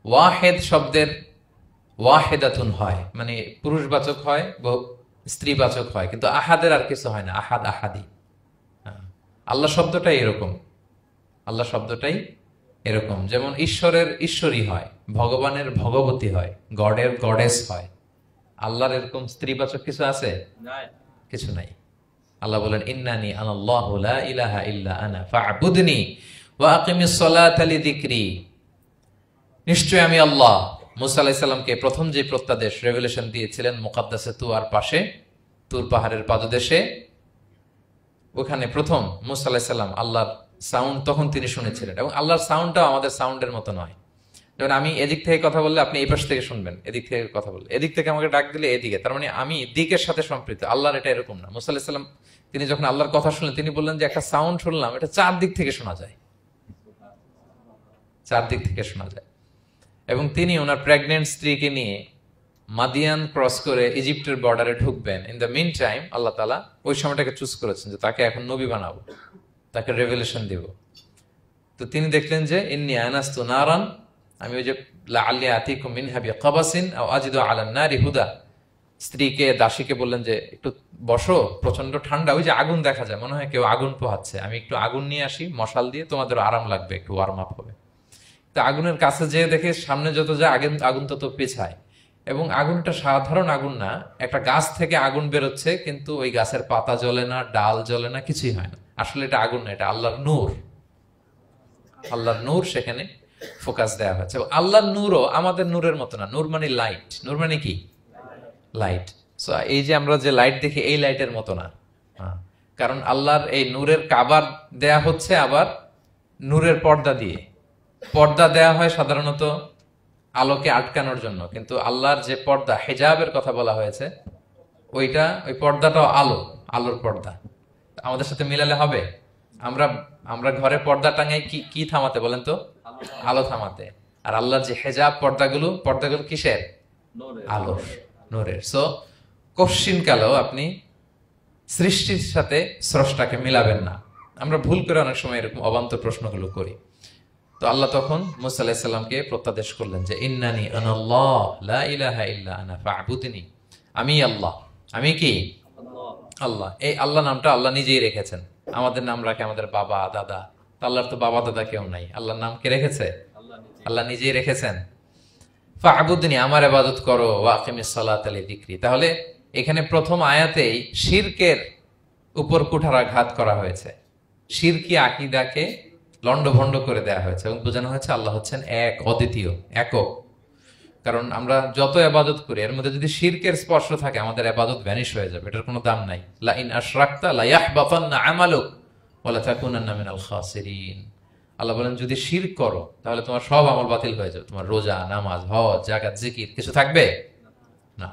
ওয়াহেদ শব্দের ওয়াহেদাতুন হয়, মানে পুরুষবাচক হয়, স্ত্রীবাচক হয়, কিন্তু আহাদের আর কিছু হয় না, আহাদ আহাদি। আল্লাহ শব্দটাই এরকম, আল্লাহ শব্দটাই এরকম। যেমন ঈশ্বরের ঈশ্বরী হয়, ভগবানের ভগবতী হয়, গডের গডেস হয়। আল্লাহর এরকম স্ত্রীবাচক কিছু আছে? কিছু নাই। আল্লাহ বলেন ইন্নানি আনাল্লাহু লা ইলাহা ইল্লা আনা ফা'বুদনি ওয়া আকিমিস সালাতা লিযিকরি। নিশ্চয় আমি আল্লাহ। মুসা আলাইহিস সালামকে প্রথম যে প্রত্যাদেশ রেভেলেশন দিয়েছিলেন মুকাদ্দাসে তুয়ার পাশে, তুর পাহাড়ের পাদদেশে, ওখানে প্রথম মুসা আলাইহিস সালাম আল্লাহর সাউন্ড তখন তিনি শুনেছিলেন, এবং আল্লাহর সাউন্ডটাও আমাদের সাউন্ডের মতো নয়। যেমন আমি এদিক থেকে কথা বললে আপনি এই পাশ থেকে শুনবেন, এদিক থেকে কথা বললে, এদিক থেকে আমাকে ডাক দিলে এদিকে, তার মানে আমি দিকের সাথে সম্পৃক্ত। আল্লাহর এটা এরকম না। মুসা আলাইহিস সালাম তিনি যখন আল্লাহর কথা শুনলেন, তিনি বললেন যে একটা সাউন্ড শুনলাম, এটা চারদিক থেকে শোনা যায়, চারদিক থেকে শোনা যায়। এবং তিনি ওনার প্রেগনেন্ট স্ত্রীকে নিয়ে মাদিয়ান ক্রস করে ইজিপ্টের বর্ডারে ঢুকবেন। ইন দ্য মিন টাইম আল্লাহ তাআলা ওই সময়টাকে চুজ করেছেন যে তাকে এখন নবী বানাবো, তাকে রেভেলেশন দিব। তো তিনি দেখলেন যে ইন্নী আনাস্তু নারান, আমি ওই যে লাআল্লি আতিকুম মিনহা বিকাবাসিন আও আজিদু আলান নারি হুদা, স্ত্রীকে দাসীকে বললেন যে একটু বসো, প্রচন্ড ঠান্ডা, ওই যে আগুন দেখা যায়, মনে হয় কেউ আগুন পোহাচ্ছে, আমি একটু আগুন নিয়ে আসি মশাল দিয়ে, তোমাদের আরাম লাগবে, একটু ওয়ার্ম আপ হবে। তো আগুনের কাছে যেয়ে দেখে সামনে যত যায় আগুন তত পেছায়, এবং আগুনটা সাধারণ আগুন না, একটা গাছ থেকে আগুন বেরোচ্ছে, কিন্তু ওই গাছের পাতা জ্বলে না, ডাল জ্বলে না, কিছুই হয় না। আসলে এটা আগুন না, এটা আল্লাহর নূর। আল্লাহর নূর সেখানে ফোকাস দেওয়া হয়েছে। এবং আল্লাহর নূরও আমাদের নূরের মতো না। নূর মানে লাইট, নূর মানে কি? লাইট। সো এই যে আমরা যে লাইট দেখি, এই লাইটের মতো না। কারণ আল্লাহর এই নূরের কাবার দেয়া হচ্ছে আবার নূরের পর্দা দিয়ে। পর্দা দেয়া হয় সাধারণত আলোকে আটকানোর জন্য, কিন্তু আল্লাহর যে পর্দা, হিজাবের কথা বলা হয়েছে, ওই পর্দাটাও আলোর পর্দা। আমাদের সাথে মিলালে হবে? আমরা ঘরে পর্দা টাঙাই কি থামাতে বলেন তো? আলো থামাতে। আর আল্লাহর যে হিজাব পর্দাগুলো কিসের? আলোর, নূরের। সো কশ্চিন কালেও আপনি সৃষ্টির সাথে স্রষ্টাকে মিলাবেন না। আমরা ভুল করে অনেক সময় এরকম অবান্তর প্রশ্নগুলো করি। তো আল্লাহ তখন মুসা আলাইহিস সালামকে প্রত্যাদেশ করলেন যে ইন্নানি আনাল্লাহ লা ইলাহা ইল্লা আনা ফা'বুদনি, আমি আল্লাহ। আমি কি? আল্লাহ। এই আল্লাহ নামটা আল্লাহ নিজেই রেখেছেন। আমাদের নাম রাখে আমাদের বাবা দাদা, আল্লাহর তো বাবা দাদা কেউ নাই। আল্লাহর নাম কে রেখেছে? আল্লাহ নিজেই রেখেছেন। ফা'বুদনি, আমার ইবাদত করো, ওয়া আকিমিস সালাতা লিযিকরি। তাহলে এখানে প্রথম আয়াতেই শিরকের উপর কুঠারাঘাত করা হয়েছে, শিরকি আকীদাকে লন্ডভন্ড করে দেয়া হয়েছে, এবং বোঝানো হয়েছে আল্লাহ হচ্ছেন এক, অদ্বিতীয়, একক। কারণ আমরা যত ইবাদত করি এর মধ্যে যদি শিরকের স্পর্শ থাকে, আমাদের ইবাদত ভ্যানিশ হয়ে যাবে, এটার কোনো দাম নাই। লা ইন আশরাকতা লা ইয়াহবাতান্না আমালুক ওয়া লা তাকুনান্না মিনাল খাসিরিন। আল্লাহ বলেন যদি শিরক করো তাহলে তোমার সব আমল বাতিল হয়ে যাবে, তোমার রোজা, নামাজ, হজ, যাকাত, জিকির কিছু থাকবে না।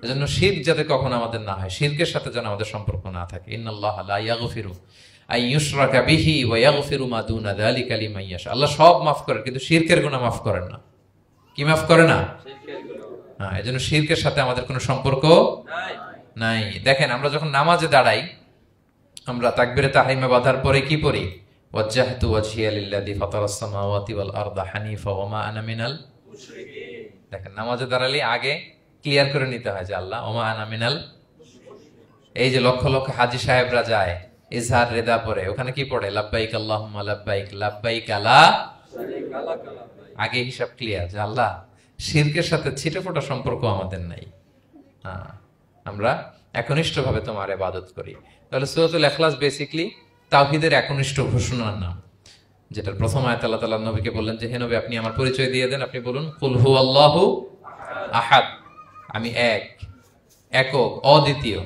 এজন্য শিরক যাতে কখনো আমাদের না হয়, শিরকের সাথে যেন আমাদের সম্পর্ক না থাকে। ইন্নাল্লাহা লা ইয়াগফিরু আন ইউশরাকা বিহি ওয়া ইয়াগফিরু মা দুনা যালিকা লিমান ইয়াশা। আল্লাহ সব মাফ করেন, কিন্তু শিরকের গুনাহ মাফ করেন না। কি মাফ করে না? হ্যাঁ, এজন্য শিরকের সাথে আমাদের কোনো সম্পর্ক নাই। দেখেন আমরা যখন নামাজে দাঁড়াই, আমরা তাকবীরে তাহরিমে বাঁধার পরে কি পড়ি? ওয়াজ্জাহতু ওয়াজহিয়া লিল্লাযী ফাতারাস সামাওয়াতি ওয়াল আরদা হানিফা ওয়া মা আনা মিনাল মুশরিকিন। দেখেন নামাজে দাঁড়ালে আগে ক্লিয়ার করে নিতে হয় যে আল্লাহ ওয়া মা আনা মিনাল। এই যে লক্ষ লক্ষ হাজী সাহেবরা যায় ইজহার রিদা পরে, ওখানে কি পড়ে? লাব্বাইক আল্লাহুম্মা লাব্বাইক লাব্বাইক লা শারীকা লাক। আগে হিসাব ক্লিয়ার যে আল্লাহ শিরকের সাথে ছিটেফোঁটা সম্পর্ক আমাদের নাই। আমরা একনিষ্ঠভাবে তোমার ইবাদত করি। তাহলে সূরাতুল ইখলাস বেসিক্যালি তাওহীদের একনিষ্ঠ ঘোষণার নাম, যেটার প্রথম আয়াত আল্লাহ তাআলা নবীকে বললেন যে হে নবী আপনি আমার পরিচয় দিয়ে দেন, আপনি বলুন কুল হুয়াল্লাহু আহাদ, আমি এক, একক, অদ্বিতীয়।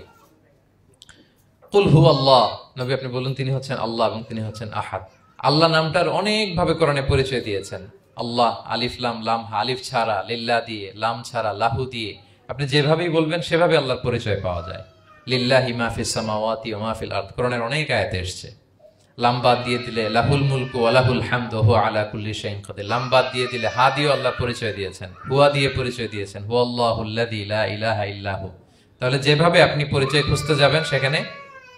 কুল হুয়াল্লাহ, নবী আপনি বলুন তিনি হচ্ছেন আল্লাহ এবং তিনি হচ্ছেন আহাদ। আল্লাহ নামটার অনেক ভাবে কোরআনে পরিচয় দিয়েছেন। আল্লাহ আলিফ লাম লাম, আলিফ ছাড়া, লিল্লাহ দিয়ে, লাম ছাড়া, লাহু দিয়ে, আপনি যেভাবেই বলবেন সেভাবে আল্লাহর পরিচয় পাওয়া যায়। লিল্লাহি মা ফিস সামাওয়াতি ওয়া মা ফিল আরদ, কোরআনের অনেক আয়াতে এসেছে। লাম বাদ দিয়ে দিলে লাহুল মুলকু ওয়া লাহুল হামদু ওয়া হুয়া আলা কুল্লি শাইইন কাদির। লাম বাদ দিয়ে দিলে হা দিয়ে আল্লাহর পরিচয় দিয়েছেন, হুয়া দিয়ে পরিচয় দিয়েছেন, হুয়াল্লাহুল্লাযী লা ইলাহা ইল্লা হু। তাহলে যেভাবে আপনি পরিচয় খুঁজতে যাবেন সেখানে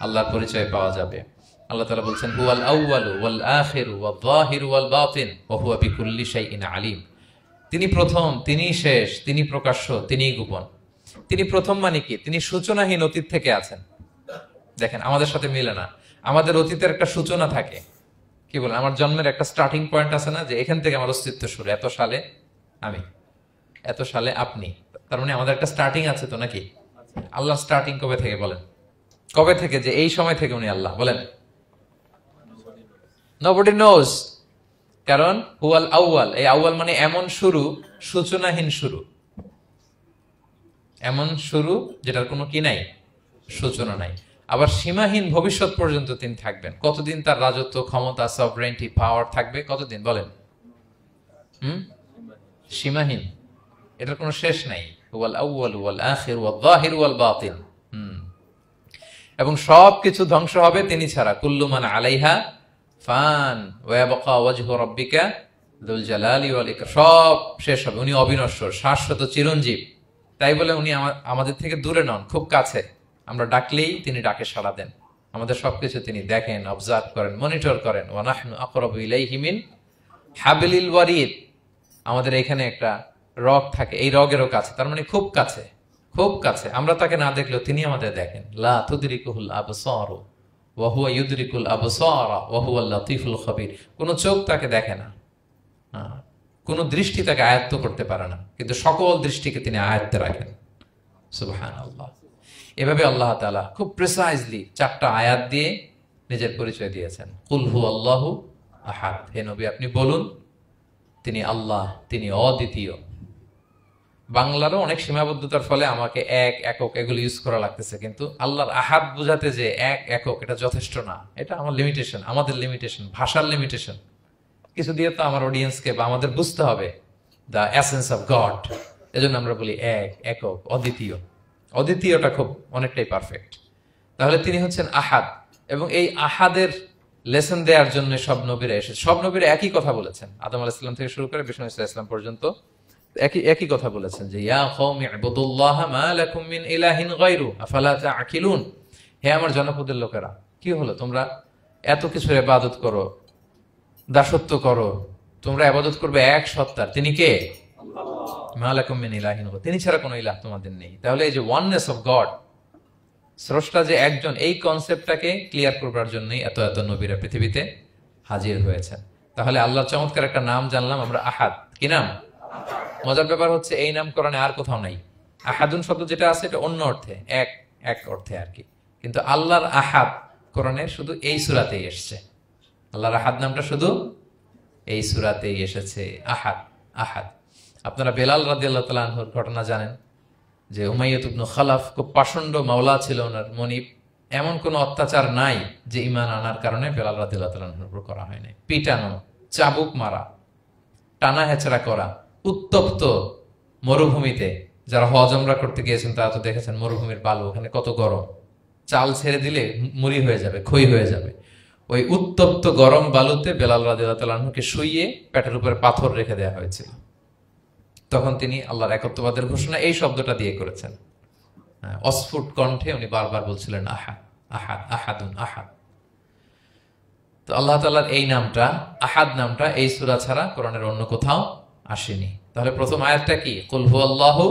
আল্লাহর পরিচয় পাওয়া যাবে। আল্লাহ তাআলা বলছেন হুয়াল আউয়ালু ওয়াল আখিরু ওয়াল যাহিরু ওয়াল বাতিন ওয়া হুয়া বিকুল্লি শাইইন আলিম। তিনি প্রথম, তিনি শেষ, তিনি প্রকাশ্য, তিনি গোপন। তিনি প্রথম মানে কি? তিনি সূচনাহীন অতীত থেকে আছেন। দেখেন আমাদের সাথে মিলে না। আমাদের অতীতের একটা সূচনা থাকে, কি বলেন, আমার জন্মের একটা স্টার্টিং পয়েন্ট আছে না, যে এখান থেকে আমার অস্তিত্ব শুরু, এত সালে আমি, এত সালে আপনি। তার মানে আমাদের একটা স্টার্টিং আছে তো নাকি? আল্লাহ স্টার্টিং কবে থেকে বলেন? কবে থেকে, যে এই সময় থেকে উনি আল্লাহ বলেন? Nobody knows, কারণ হুয়াল আউয়াল, এই আউয়াল মানে এমন শুরু, সূচনাহীন শুরু, এমন শুরু যেটার কোনো কি নাই, সূচনা নাই। আবার সীমাহীন ভবিষ্যৎ পর্যন্ত তিনি থাকবেন। কতদিন তার রাজত্ব, ক্ষমতা, সভরেন্টি, পাওয়ার থাকবে? কতদিন বলেন? সীমাহীন, এটার কোনো শেষ নাই। হুয়াল আউয়াল ওয়াল আখির ওয়াল যাহির ওয়াল বাতিন। এবং সবকিছু ধ্বংস হবে তিনি ছাড়া। কুল্লু মান আলাইহা ফান ওয়া ইয়াবকা ওয়াজহু রাব্বিকা যুল জালালি ওয়াল ইকরাম। সব শেষ হবে, উনি অবিনশ্বর, শাশ্বত, চিরঞ্জীব। তাই বলে উনি আমাদের থেকে দূরে নন, খুব কাছে। আমরা ডাকলেই তিনি ডাকে সাড়া দেন। আমাদের সবকিছু তিনি দেখেন, অবজার্ভ করেন, মনিটর করেন। ওয়া নাহনু আকরাবু ইলাইহি মিন হাবলিল ওয়ারিদ। আমাদের এখানে একটা রগ থাকে, এই রগেরও কাছে, তার মানে খুব কাছে, খুব কাছে। আমরা তাকে না দেখলেও তিনি আমাদের দেখেন। লা তুদরিকুহুল আবসারু ওয়া হুয়া ইউদরিকুল আবসারা ওয়া হুয়াল লাতীফুল খবীর। কোনো চোখ তাকে দেখে না, কোনো দৃষ্টি তাকে আয়ত্ত করতে পারে না, কিন্তু সকল দৃষ্টিকে তিনি আয়ত্তে রাখেন। সুবহানাল্লাহ। এভাবে আল্লাহ তাআলা খুব প্রিসাইজলি 4টা আয়াত দিয়ে নিজের পরিচয় দিয়েছেন। কুল হু আল্লাহু আহাদ। হে নবী আপনি বলুন তিনি আল্লাহ, তিনি অদ্বিতীয়। বাংলারও অনেক সীমাবদ্ধতার ফলে আমাকে এক, একক এগুলো ইউজ করা লাগতেছে, কিন্তু আল্লাহর আহাদ বোঝাতে যে এক, একক, এটা যথেষ্ট না। এটা আমার লিমিটেশন, আমাদের লিমিটেশন, ভাষার লিমিটেশন। কিছু দিয়ে তো আমার অডিয়েন্সকে বা আমাদের বুঝতে হবে দ্য এসেন্স অফ গড। এজন্য আমরা বলি এক, একক, অদ্বিতীয়। অদ্বিতীয়টা খুব অনেকটাই পারফেক্ট। তাহলে তিনি হচ্ছেন আহাদ, এবং এই আহাদের লেসন দেওয়ার জন্য সব নবীরা এসেছে। সব নবীরা একই কথা বলেছেন, আদম আলাইহিস সালাম থেকে শুরু করে বিষ্ণু ইসা ইসলাম পর্যন্ত একই কথা বলেছেন, যে ইয়া কওমি ইবুদুল্লাহ মা লাকুম মিন ইলাহিন গায়রু আফালা তাআকিলুন। হে আমার জনপদের লোকেরা, কি হলো তোমরা এত কিছুর ইবাদত করো, দাসত্ব করো, তোমরা ইবাদত করবে এক সত্তার, তিনি কে? মা লাকুম মিন ইলাহিন গায়রু, তিনি ছাড়া কোনো ইলাহ তোমাদের নেই। তাহলে এই যে ওয়াননেস অফ গড, স্রষ্টা যে একজন, এই কনসেপ্টটাকে ক্লিয়ার করবার জন্যই এত এত নবীরা পৃথিবীতে হাজির হয়েছেন। তাহলে আল্লাহর চমৎকার একটা নাম জানলাম আমরা, আহাদ। কি নাম? মজার ব্যাপার হচ্ছে এই নাম কোরআনে আর কোথাও নাই। আহাদুন শব্দ যেটা আছে এটা অন্য অর্থে, এক, এক অর্থে আর কি। কিন্তু আল্লাহর আহাদ কোরআনের শুধু এই সূরাতেই এসেছে। আল্লাহর আহাদ নামটা শুধু এই সূরাতেই এসেছে। আহাদ, আহাদ। আপনারা বেলাল রাদিয়াল্লাহু তাআলা আনহুর ঘটনা জানেন, যে উমাইয়াত ইবনে খালাফ খুব পাষণ্ড মাওলা ছিল ওনার, মনিব। এমন কোন অত্যাচার নাই যে ঈমান আনার কারণে বেলাল রাদিয়াল্লাহু তাআলা আনহুর উপর করা হয় নাই। পিটানো, চাবুক মারা, টানা হেচড়া করা, উত্তপ্ত মরুভূমিতে। যারা হজ উমরা করতে গিয়েছেন তারা তো দেখেছেন মরুভূমির বালু, ওখানে কত গরম, চাল ছেড়ে দিলে মুড়ি হয়ে যাবে, খই হয়ে যাবে। ওই উত্তপ্ত গরম বালুতে বেলাল রাদিয়াল্লাহু তাআলা আনহুকে শুইয়ে পেটের উপরে পাথর রেখে দেওয়া হয়েছিল। তখন তিনি আল্লাহর একত্ববাদের ঘোষণা এই শব্দটা দিয়ে করেছেন। অস্ফুট কণ্ঠে উনি বারবার বলছিলেন আহাদ, আহাদ, আহাদুন, আহাদ। তো আল্লাহ তাআলার এই নামটা, আহাদ নামটা, এই সূরা ছাড়া কোরআনের অন্য কোথাও আসেনি। তাহলে প্রথম আয়াতটা কি? কুল হু আল্লাহু।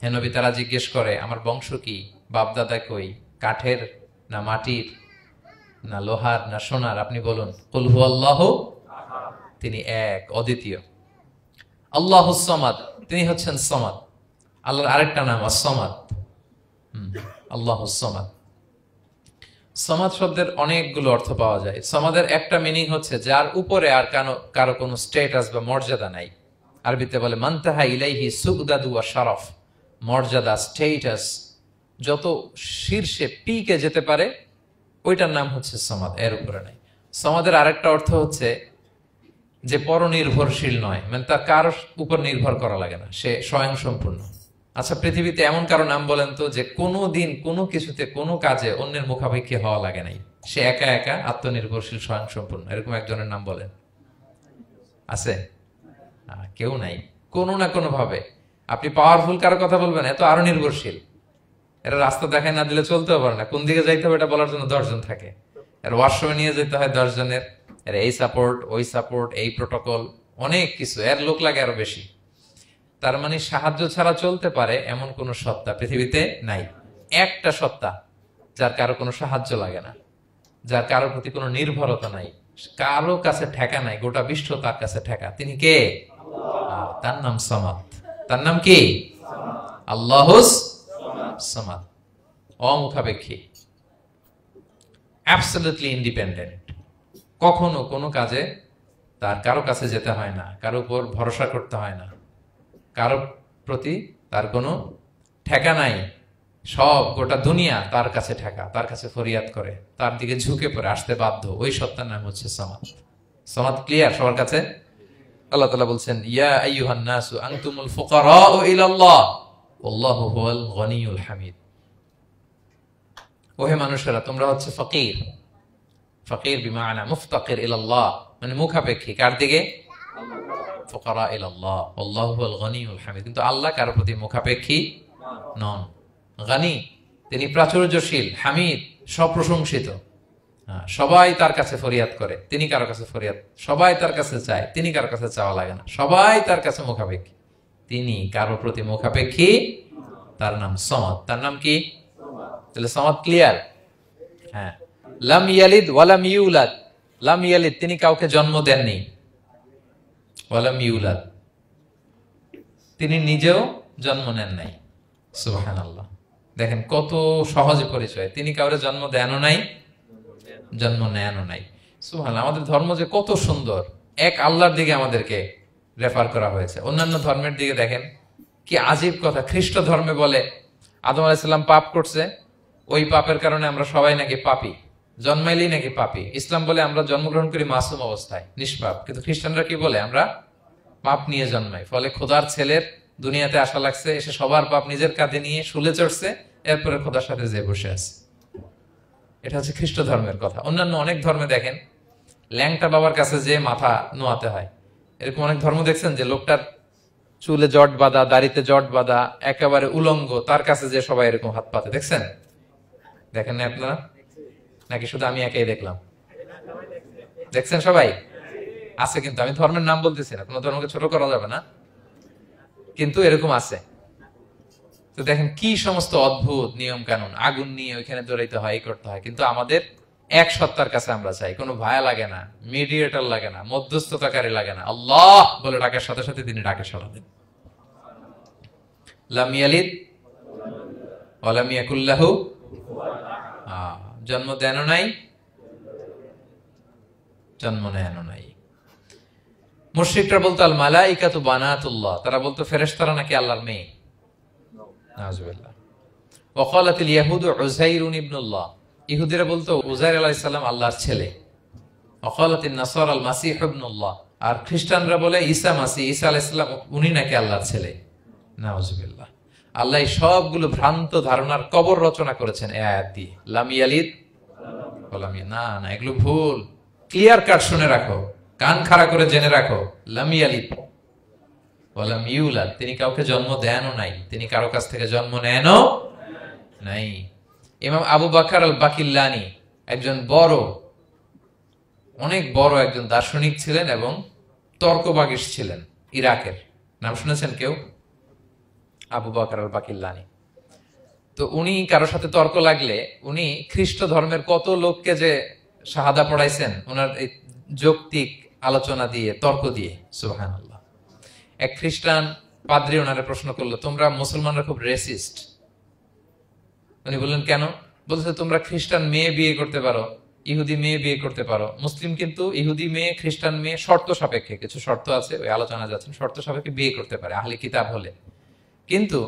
হে নবী তারা জিজ্ঞেস করে আমার বংশ কি, বাপদাদা কই, কাঠের না মাটির না লোহার না সোনার, আপনি বলুন কুল হু আল্লাহু, তিনি এক, অদ্বিতীয়। আল্লাহুস সামাদ, তিনি হচ্ছেন সামাদ। আল্লাহর আরেকটা নাম আস-সামাদ। আল্লাহুস সামাদ। সামাদ শব্দের অনেকগুলো অর্থ পাওয়া যায়। সামাদের একটা মিনিং হচ্ছে যার উপরে আর কারো কোনো স্ট্যাটাস বা মর্যাদা নাই। আরবিতে বলে মানতাহা ইলাইহি সুগদাদু ওয়া শারাফ। মর্যাদা, স্ট্যাটাস যত শীর্ষে, পিকে যেতে পারে, ওইটার নাম হচ্ছে সামাদ, এর উপরে নাই। সামাদের আরেকটা অর্থ হচ্ছে যে পরনির্ভরশীল নয়, মানে তার কারোর উপর নির্ভর করা লাগে না, সে স্বয়ং সম্পূর্ণ। আচ্ছা পৃথিবীতে এমন কারো নাম বলেন তো যে কোনো দিন কোনো কিছুতে কোনো কাজে অন্যের মুখাপেক্ষী হওয়া লাগে নাই, সে একা একা আত্মনির্ভরশীল, স্বয়ং সম্পূর্ণ, এরকম একজনের নাম বলেন? আছে? কেউ নাই। কোনো না কোনো ভাবে আপনি পাওয়ারফুল কারো কথা বলবেন, এত আরো নির্ভরশীল, এরা রাস্তা দেখায় না দিলে চলতেও পারে না, কোন দিকে যাইতে হবে এটা বলার জন্য 10 জন থাকে, এর ওয়াশরুমে নিয়ে যেতে হয় 10 জনের, এর এই সাপোর্ট, ওই সাপোর্ট, এই প্রোটোকল, অনেক কিছু, এর লোক লাগে আরো বেশি। তার মানে সাহায্য ছাড়া চলতে পারে এমন কোন সত্তা পৃথিবীতে নাই। একটা সত্তা যার কারো কোনো সাহায্য লাগে না, যার কারোর প্রতি কোনো নির্ভরতা নাই, কারো কাছে ঠেকা নাই, গোটা বিশ্ব তার কাছে ঠেকা। তিনি কে? তার নাম সামাদ। তার নাম কি? আল্লাহুস সামাদ। অমুখাপেক্ষী, অ্যাবসলিউটলি ইন্ডিপেন্ডেন্ট। কখনো কোনো কাজে তার কারো কাছে যেতে হয় না, কারো উপর ভরসা করতে হয় না, কারো প্রতি তার কোনো ঠেকা নাই। সব গোটা দুনিয়া তার কাছে ঠেকা, তার কাছে ফরিয়াদ করে, তার দিকে ঝুঁকে পড়ে আসতে বাধ্য। ওই সত্তার নাম হচ্ছে সামাদ। সামাদ ক্লিয়ার সবার কাছে? আল্লাহ তাআলা বলছেন, ইয়া আইয়ুহান নাসু আনতুমুল ফুকারাউ ইলাল্লাহ ওয়াল্লাহু হুয়াল গনিয়ুল হামিদ। ওহে মানুষেরা, তোমরা হচ্ছে ফকির। ফকির বিমানা মুফতাকির ইলাল্লাহ, মানে মুখাপেক্ষী। কার দিকে? ফুকারা ইলাল্লাহ ওয়াল্লাহু হুয়াল গনিয়ুল হামিদ। কিন্তু আল্লাহ কারো প্রতি মুখাপেক্ষী নন। গানি, তিনি প্রাচুর্যশীল, হামিদ, সপ্রশংসিত। সবাই তার কাছে ফরিয়াদ করে, তিনি কারো কাছে ফরিয়াদ, সবাই তার কাছে চায়, তিনি কারো কাছে চাওয়া লাগে না, সবাই তার কাছে মুখাপেক্ষী, তিনি কারো প্রতি মুখাপেক্ষী। তার নাম সমাদ। তার নাম কি? তাহলে সমাদ ক্লিয়ার? হ্যাঁ। লাম ইয়ালিদ ওয়ালাম ইউলাদ। লাম ইয়ালিদ, তিনি কাউকে জন্ম দেননি। ওয়ালাম ইউলাদ, তিনি নিজেও জন্ম নেন নাই। সুবহানাল্লাহ। দেখেন কত সহজ পরিচয়। তিনি কাউরে জন্ম দেনও নাই, জন্ম নেনও নাই। সুবহানাল্লাহ। আমাদের ধর্ম যে কত সুন্দর, এক আল্লাহর দিকে আমাদেরকে রেফার করা হয়েছে। অন্যান্য ধর্মের দিকে দেখেন কি আজীব কথা। খ্রিস্ট ধর্মে বলে আদম আলাইহিস সালাম পাপ করছে, ওই পাপের কারণে আমরা সবাই নাকি পাপী, জন্মাইলেই নাকি পাপী। ইসলাম বলে আমরা জন্মগ্রহণ করি মাসুম অবস্থায়, নিষ্পাপ। কিন্তু খ্রিস্টানরা কি বলে? আমরা পাপ নিয়ে জন্মাই, ফলে খোদার ছেলের দুনিয়াতে আসা লাগছে, এসে সবার পাপ নিজের কাঁধে নিয়ে শুলে চড়ছে, এরপরে খোদার সাথে যে বসে আছে। এটা হচ্ছে খ্রিস্ট ধর্মের কথা। অন্যান্য অনেক ধর্মে দেখেন ল্যাংটা বাবার কাছে যে মাথা নোয়াতে হয়। এরকম অনেক ধর্ম দেখছেন যে লোকটার চুলে জট বাঁধা, দাড়িতে জট বাঁধা, একেবারে উলঙ্গ, তার কাছে যে সবাই এরকম হাত পাতে। দেখছেন? দেখেন না আপনারা? নাকি শুধু আমি একাই দেখলাম? দেখছেন সবাই? আছে, কিন্তু আমি ধর্মের নাম বলতেছি না, কোনো ধর্মকে ছোট করা যাবে না, কিন্তু এরকম আছে। তো দেখেন কি সমস্ত অদ্ভুত নিয়ম কানুন। আগুন নিয়ে ওইখানে দৌড়াইতে হয়, এই করতে হয়। কিন্তু আমাদের এক সত্তার কাছে আমরা চাই, কোনো ভায়া লাগে না, মিডিয়েটর লাগে না, মধ্যস্থতাকারী লাগে না। আল্লাহ বলে ডাকার সাথে সাথে তিনি ডাকে সাড়া দেন। লাম ইয়ালিদ ওয়া লাম ইয়াকুল লাহু, জন্ম দেনও নাই, জন্ম নেনও নাই। মুশরিকরা বলতো আল মালাইকাতু বানাতুল্লাহ, তারা বলতো ফেরেশতারা নাকি আল্লাহর মেয়ে। নাউযুবিল্লাহ। ওয়া ক্বালাতিল ইয়াহুদু উযাইরুন ইবনুল্লাহ, ইহুদিরা বলতো উযাইর আলাইহিস সালাম আল্লাহর ছেলে। ওয়া ক্বালাতিন নাসারা আল মাসীহ ইবনুল্লাহ, আর খ্রিস্টানরা বলে ঈসা মাসীহ, ঈসা আলাইহিস সালাম উনি নাকি আল্লাহর ছেলে। নাউযুবিল্লাহ। আল্লাহ সবগুলো ভ্রান্ত ধারণার কবর রচনা করেছেন এই আয়াত দিয়ে। লাম ইয়ালিদ ওয়া লাম না না, এগুলো ভুল। ক্লিয়ার কাট শুনে রাখো, কান খাড়া করে জেনে রাখো। লাম ইয়ালিদ ওয়া লাম ইউলাদ, তিনি কাউকে জন্ম দেনও নাই, তিনি কারো কাছ থেকে জন্ম নেনও নাই। ইমাম আবু বকর আল বাকিল্লানি একজন বড়, অনেক বড় একজন দার্শনিক ছিলেন এবং তর্কবাগীশ ছিলেন, ইরাকের। নাম শুনেছেন কেউ? আবু বকর আল বাকিল্লানি। তো উনি কারো সাথে তর্ক লাগলে উনি খ্রিস্ট ধর্মের কত লোককে যে শাহাদা পড়াইছেন ওনার এই যৌক্তিক আলোচনা দিয়ে, তর্ক দিয়ে। সুবহানাল্লাহ। এক খ্রিস্টান পাদ্রী ওনারে প্রশ্ন করলো, তোমরা মুসলমানরা খুব রেসিস্ট। উনি বললেন কেন? বলছে তোমরা খ্রিস্টান মেয়ে বিয়ে করতে পারো, ইহুদি মেয়ে বিয়ে করতে পারো, মুসলিম কিন্তু ইহুদি মেয়ে, খ্রিস্টান মেয়ে শর্ত সাপেক্ষে, কিছু শর্ত আছে, ওই আলোচনা যাচ্ছেন, শর্ত সাপেক্ষে বিয়ে করতে পারে আহলি কিতাব হলে। কিন্তু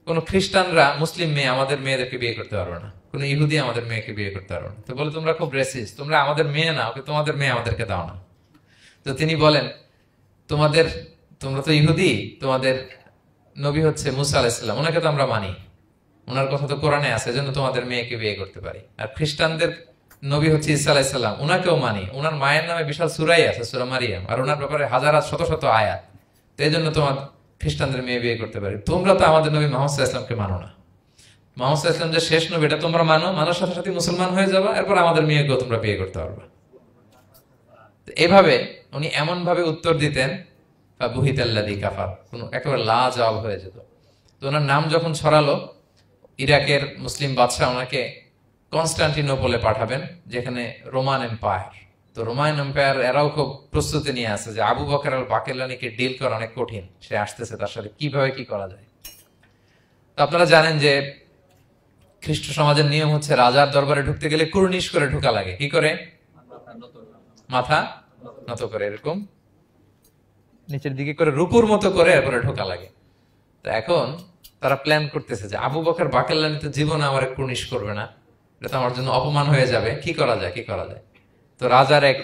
কোন খ্রিস্টানরা মুসলিম মেয়ে আমাদের মেয়েদেরকে বিয়ে করতে পারবে না, কোন ইহুদি আমাদের মেয়েকে বিয়ে করতে পারবে না। তো বলে তোমরা খুব রেসিস্ট, তোমরা আমাদের মেয়ে না, ওকে তোমাদের মেয়ে আমাদেরকে দাও না। তো তিনি বলেন তোমরা তো ইহুদি, তোমাদের নবী হচ্ছে মুসা আলাইহিস সালাম, ওনাকে তো আমরা মানি, ওনার কথা তো কোরআনে আছে, এজন্য তোমাদের মেয়েকে বিয়ে করতে পারি। আর খ্রিস্টানদের নবী হচ্ছে ঈসা আলাইহিস সালাম, ওনাকেও মানি, ওনার মায়ের নামে বিশাল সূরাই আছে, সূরা মারিয়াম, আর ওনার ব্যাপারে হাজার শত শত আয়াত, তো এই জন্য তোমার খ্রিস্টানদের মেয়ে বিয়ে করতে পারি। তোমরা তো আমাদের নবী মুহাম্মদ সাল্লাল্লাহু আলাইহি ওয়াসাল্লামকে মানো না। মুহাম্মদ সাল্লাল্লাহু আলাইহি ওয়াসাল্লাম যে শেষ নবী, এটা তোমরা মানার সাথে সাথে মুসলমান হয়ে যাবে, এরপর আমাদের মেয়েকেও তোমরা বিয়ে করতে পারবে। এভাবে উনি এমন ভাবে উত্তর দিতেন ফাবুহিতাল্লাযী কাফার, কোন একেবারে লাজবাব হয়ে যেত। তো ওনার নাম যখন ছড়ালো, ইরাকের মুসলিম বাদশাহ ওনাকে কনস্টান্টিনোপলে পাঠাবেন, যেখানে রোমান এম্পায়ার। তো রোমান এম্পায়ার এরাও খুব প্রস্তুতি নিয়ে আছে যে আবু বকর আল বাকিলানিকে ডিল করা অনেক কঠিন, সে আসতেছে, তার সাথে কিভাবে কি করা যায়। তো আপনারা জানেন যে খ্রিস্ট সমাজের নিয়ম হচ্ছে রাজার দরবারে ঢুকতে গেলে কুর্নিশ করে ঢোকা লাগে। কি করে? মাথা নত করে, এরকম নিচের দিকে করে রুকুর মতো করে এরপরে ঢোকা লাগে। তো এখন তারা প্ল্যান করতেছে যে আবু বকর বাকিলানি তো জীবনে আমার কুর্নিশ করবে না, এটা তো আমার জন্য অপমান হয়ে যাবে, কি করা যায় কি করা যায়। তো রাজার এক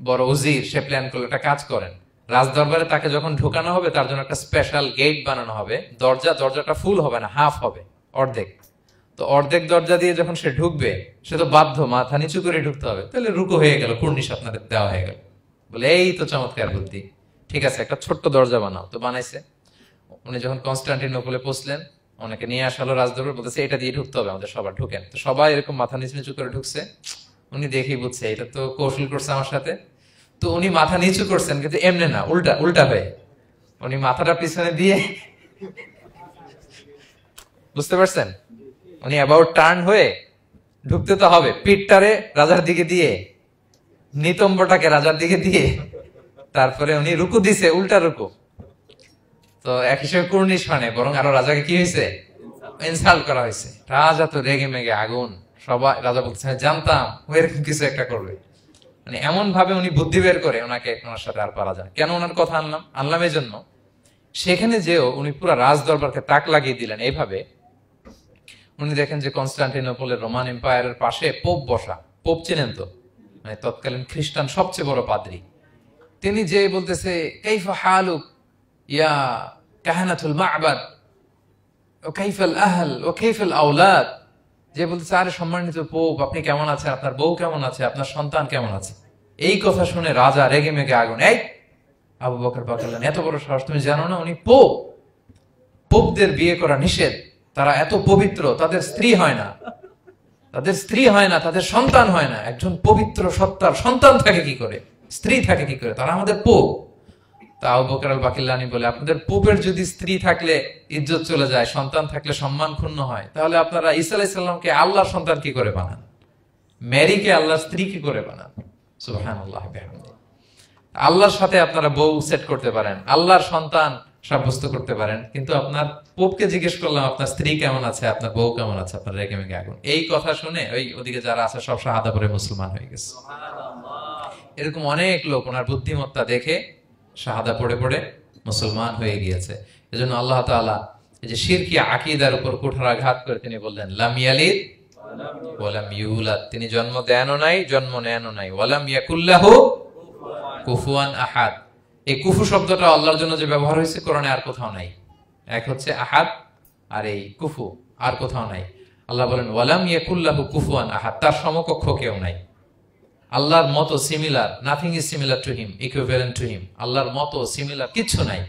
বড় উজির সে প্ল্যান করলো, একটা কাজ করেন, রাজ দরবারে তাকে যখন ঢোকানো হবে তার জন্য একটা স্পেশাল গেট বানানো হবে। দরজাটা ফুল হবে না, হাফ হবে, অর্ধেক। তো অর্ধেক দরজা দিয়ে যখন সে ঢুকবে, সে তো বাধ্য মাথা নিচু করে ঢুকতে হবে, তাহলে রুকু হয়ে গেল, কুর্নিশ আপনাদের দেওয়া হয়ে গেল। বলে এই তো চমৎকার বুদ্ধি, ঠিক আছে একটা ছোট্ট দরজা বানাও। তো বানাইছে। উনি যখন কনস্টান্টিনোপলে পৌঁছলেন, ওনাকে নিয়ে আসালো রাজদরবার, বলতেছে এটা দিয়ে ঢুকতে হবে আমাদের, সবার ঢুকেন। তো সবাই এরকম মাথা নিচু নিচু করে ঢুকছে। উনি দেখেই বুঝছে এটা তো কৌশল করছে আমার সাথে। তো উনি মাথা নিচু করছেন, কিন্তু এমনি না, উল্টা উল্টা হয়ে উনি মাথাটা পিছনে দিয়ে, বুঝতে পারছেন, উনি অ্যাবাউট টার্ন হয়ে ঢুকতে তো হবে, পিঠটারে রাজার দিকে দিয়ে, নিতম্বটাকে রাজার দিকে দিয়ে, তারপরে উনি রুকু দিছে, উল্টা রুকু। তো এক হিসেবে কুর্নিশ হয় না, বরং আরো রাজাকে কি হয়েছে, ইনসাল্ট করা হয়েছে। রাজা তো রেগে মেগে আগুন। সবাই, রাজা বলছে জানতাম ও এরকম কিছু একটা করবে। মানে এমন ভাবে উনি বুদ্ধি বের করে ওনাকে, ওনার সাথে আর পারা যায়। কেন ওনার কথা আনলাম এই জন্য, সেখানে যেও উনি পুরো রাজ দরবারকে তাক লাগিয়ে দিলেন এইভাবে। উনি দেখেন যে কনস্টান্টিনোপলের রোমান এম্পায়ারের পাশে পোপ বসা। পোপ চেনেন তো, মানে তৎকালীন খ্রিস্টান সবচেয়ে বড় পাদ্রী। তিনি যে বলতেছে কাইফা হালুক ইয়া কাহানাতুল মা'বাদ ও কাইফাল আহল ও কাইফাল আওলাদ, যে বলতেছে আরে সম্মানিত পোপ, আপনি কেমন আছেন, আপনার বউ কেমন আছে, আপনার সন্তান কেমন আছে। এই কথা শুনে রাজা রেগে মেগে আগুন। এই আবু বকর বাকিলানি, এত বড় সাহস, তুমি জানো না উনি পোপ? পোপদের বিয়ে করা নিষেধ, তারা এত পবিত্র, তাদের স্ত্রী হয় না, তাদের সন্তান হয় না। একজন পবিত্র সত্তার সন্তান থাকে কি করে, স্ত্রী থাকে কি করে, তারা আমাদের পোপ। তা আবু বকর আল বাকিলানি বলে, আপনাদের পোপের যদি স্ত্রী থাকলে ইজ্জত চলে যায়, সন্তান থাকলে সম্মান ক্ষুণ্ণ হয়, তাহলে আপনারা ঈসা আলাইহিস সালামকে আল্লাহর সন্তান কি করে বানান, মেরিকে আল্লাহর স্ত্রী কি করে বানান। সুবহানাল্লাহ বিহামদিহি। আল্লাহর সাথে আপনারা বউ সেট করতে পারেন, আল্লাহর সন্তান সাব্যস্ত করতে পারেন, কিন্তু আপনার পোপকে জিজ্ঞেস করলাম আপনার স্ত্রী কেমন আছে, আপনার বউ কেমন আছে, আপনার রেগে মেগে আগুন। এই কথা শুনে ওই ওদিকে যারা আছে সব শাহাদা পড়ে মুসলমান হয়ে গেছে। এরকম অনেক লোক ওনার বুদ্ধিমত্তা দেখে শাহাদা পড়ে পড়ে মুসলমান হয়ে গিয়েছে। এজন্য আল্লাহ তাআলা এই যে শিরকি আকীদার উপর কুঠারাঘাত করে তিনি বললেন লাম ইয়ালিদ ওয়া লাম ইউলাদ, তিনি জন্ম দেনও নাই, জন্ম নেনও নাই। ওয়া লাম ইয়াকুল্লাহু কুফুয়ান আহাদ, এই কুফু শব্দটা আল্লাহর জন্য যে ব্যবহার হয়েছে কোরআনে আর কোথাও নাই। এক হচ্ছে আহাদ, আর এই কুফু আর কোথাও নাই। আল্লাহ বলেন ওয়া লাম ইয়াকুল্লাহু কুফুয়ান আহাদ, তার সমকক্ষ কেউ নাই। আল্লাহর মতো similar, nothing is similar to him, equivalent to him. আল্লাহর মতো সিমিলার কিচ্ছু নাই।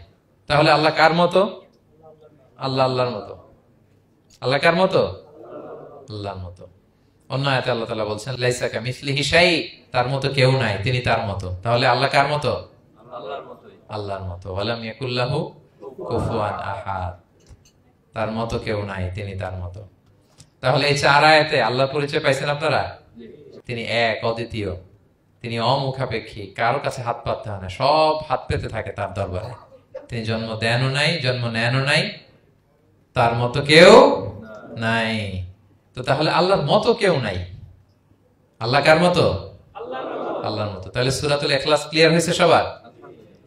তাহলে আল্লাহ কার মতো? আল্লাহর মতো। আল্লাহ কার মতো? আল্লাহর মতো। অন্য আয়াতে আল্লাহ তাআলা বলছেন লাইসা কামিসলিহি শাই, তার মতো কেউ নাই, তিনি তার মতো। তাহলে আল্লাহ কার মতো? আল্লাহর মতো। ওয়ালাম ইয়াকুল্লাহু কুফুয়ান আহাদ, তার মতো কেউ নাই, তিনি তার মতো। তাহলে এই চার আয়াতে আল্লাহর পরিচয় পাইছেন আপনারা? তিনি এক, অদ্বিতীয়, তিনি অমুখাপেক্ষী, কারো কাছে হাত পাততে হয় না, সব হাত পেতে থাকে তার দরবারে। তিনি জন্ম দেনও নাই, জন্ম নেনও নাই, তার মতো কেউ নাই। তো তাহলে আল্লাহর মতো কেউ নাই। আল্লাহ কার মতো? আল্লাহর মতো। তাহলে সূরাতুল ইখলাস ক্লিয়ার হয়েছে সবার?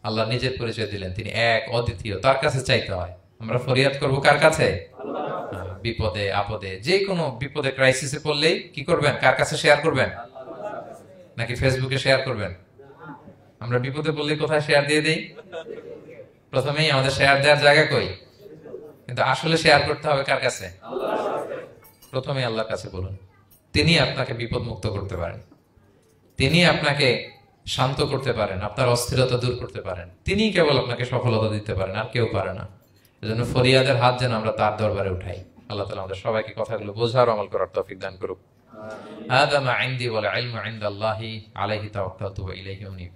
আল্লাহ নিজের পরিচয় দিলেন, তিনি এক, অদ্বিতীয়, তার কাছে চাইতে হয়। আমরা ফরিয়াদ করব কার কাছে? বিপদে আপদে, যে কোনো বিপদে ক্রাইসিসে পড়লেই কি করবেন? কার কাছে শেয়ার করবেন? নাকি ফেসবুকে শেয়ার করবেন? আমরা বিপদে পড়লে কোথায় শেয়ার দিয়ে দেই? প্রথমেই আমাদের শেয়ার দেওয়ার জায়গা কই? কিন্তু আসলে শেয়ার করতে হবে কার কাছে? প্রথমে আল্লাহর কাছে বলুন। তিনি আপনাকে বিপদ মুক্ত করতে পারেন, তিনি আপনাকে শান্ত করতে পারেন, আপনার অস্থিরতা দূর করতে পারেন, তিনি কেবল আপনাকে সফলতা দিতে পারেন, আর কেউ পারে না। এজন্য ফরিয়াদের হাত যেন আমরা তার দরবারে উঠাই। আল্লাহ তাআলা আমাদের সবাইকে কথাগুলো বোঝার, আমল করার তৌফিক দান করুক। হাদা মা ইনদি ওয়াল ইলমু ইনদাল্লাহি আলাইহি তাওয়াক্কালতু ওয়া ইলাইহি উনীব।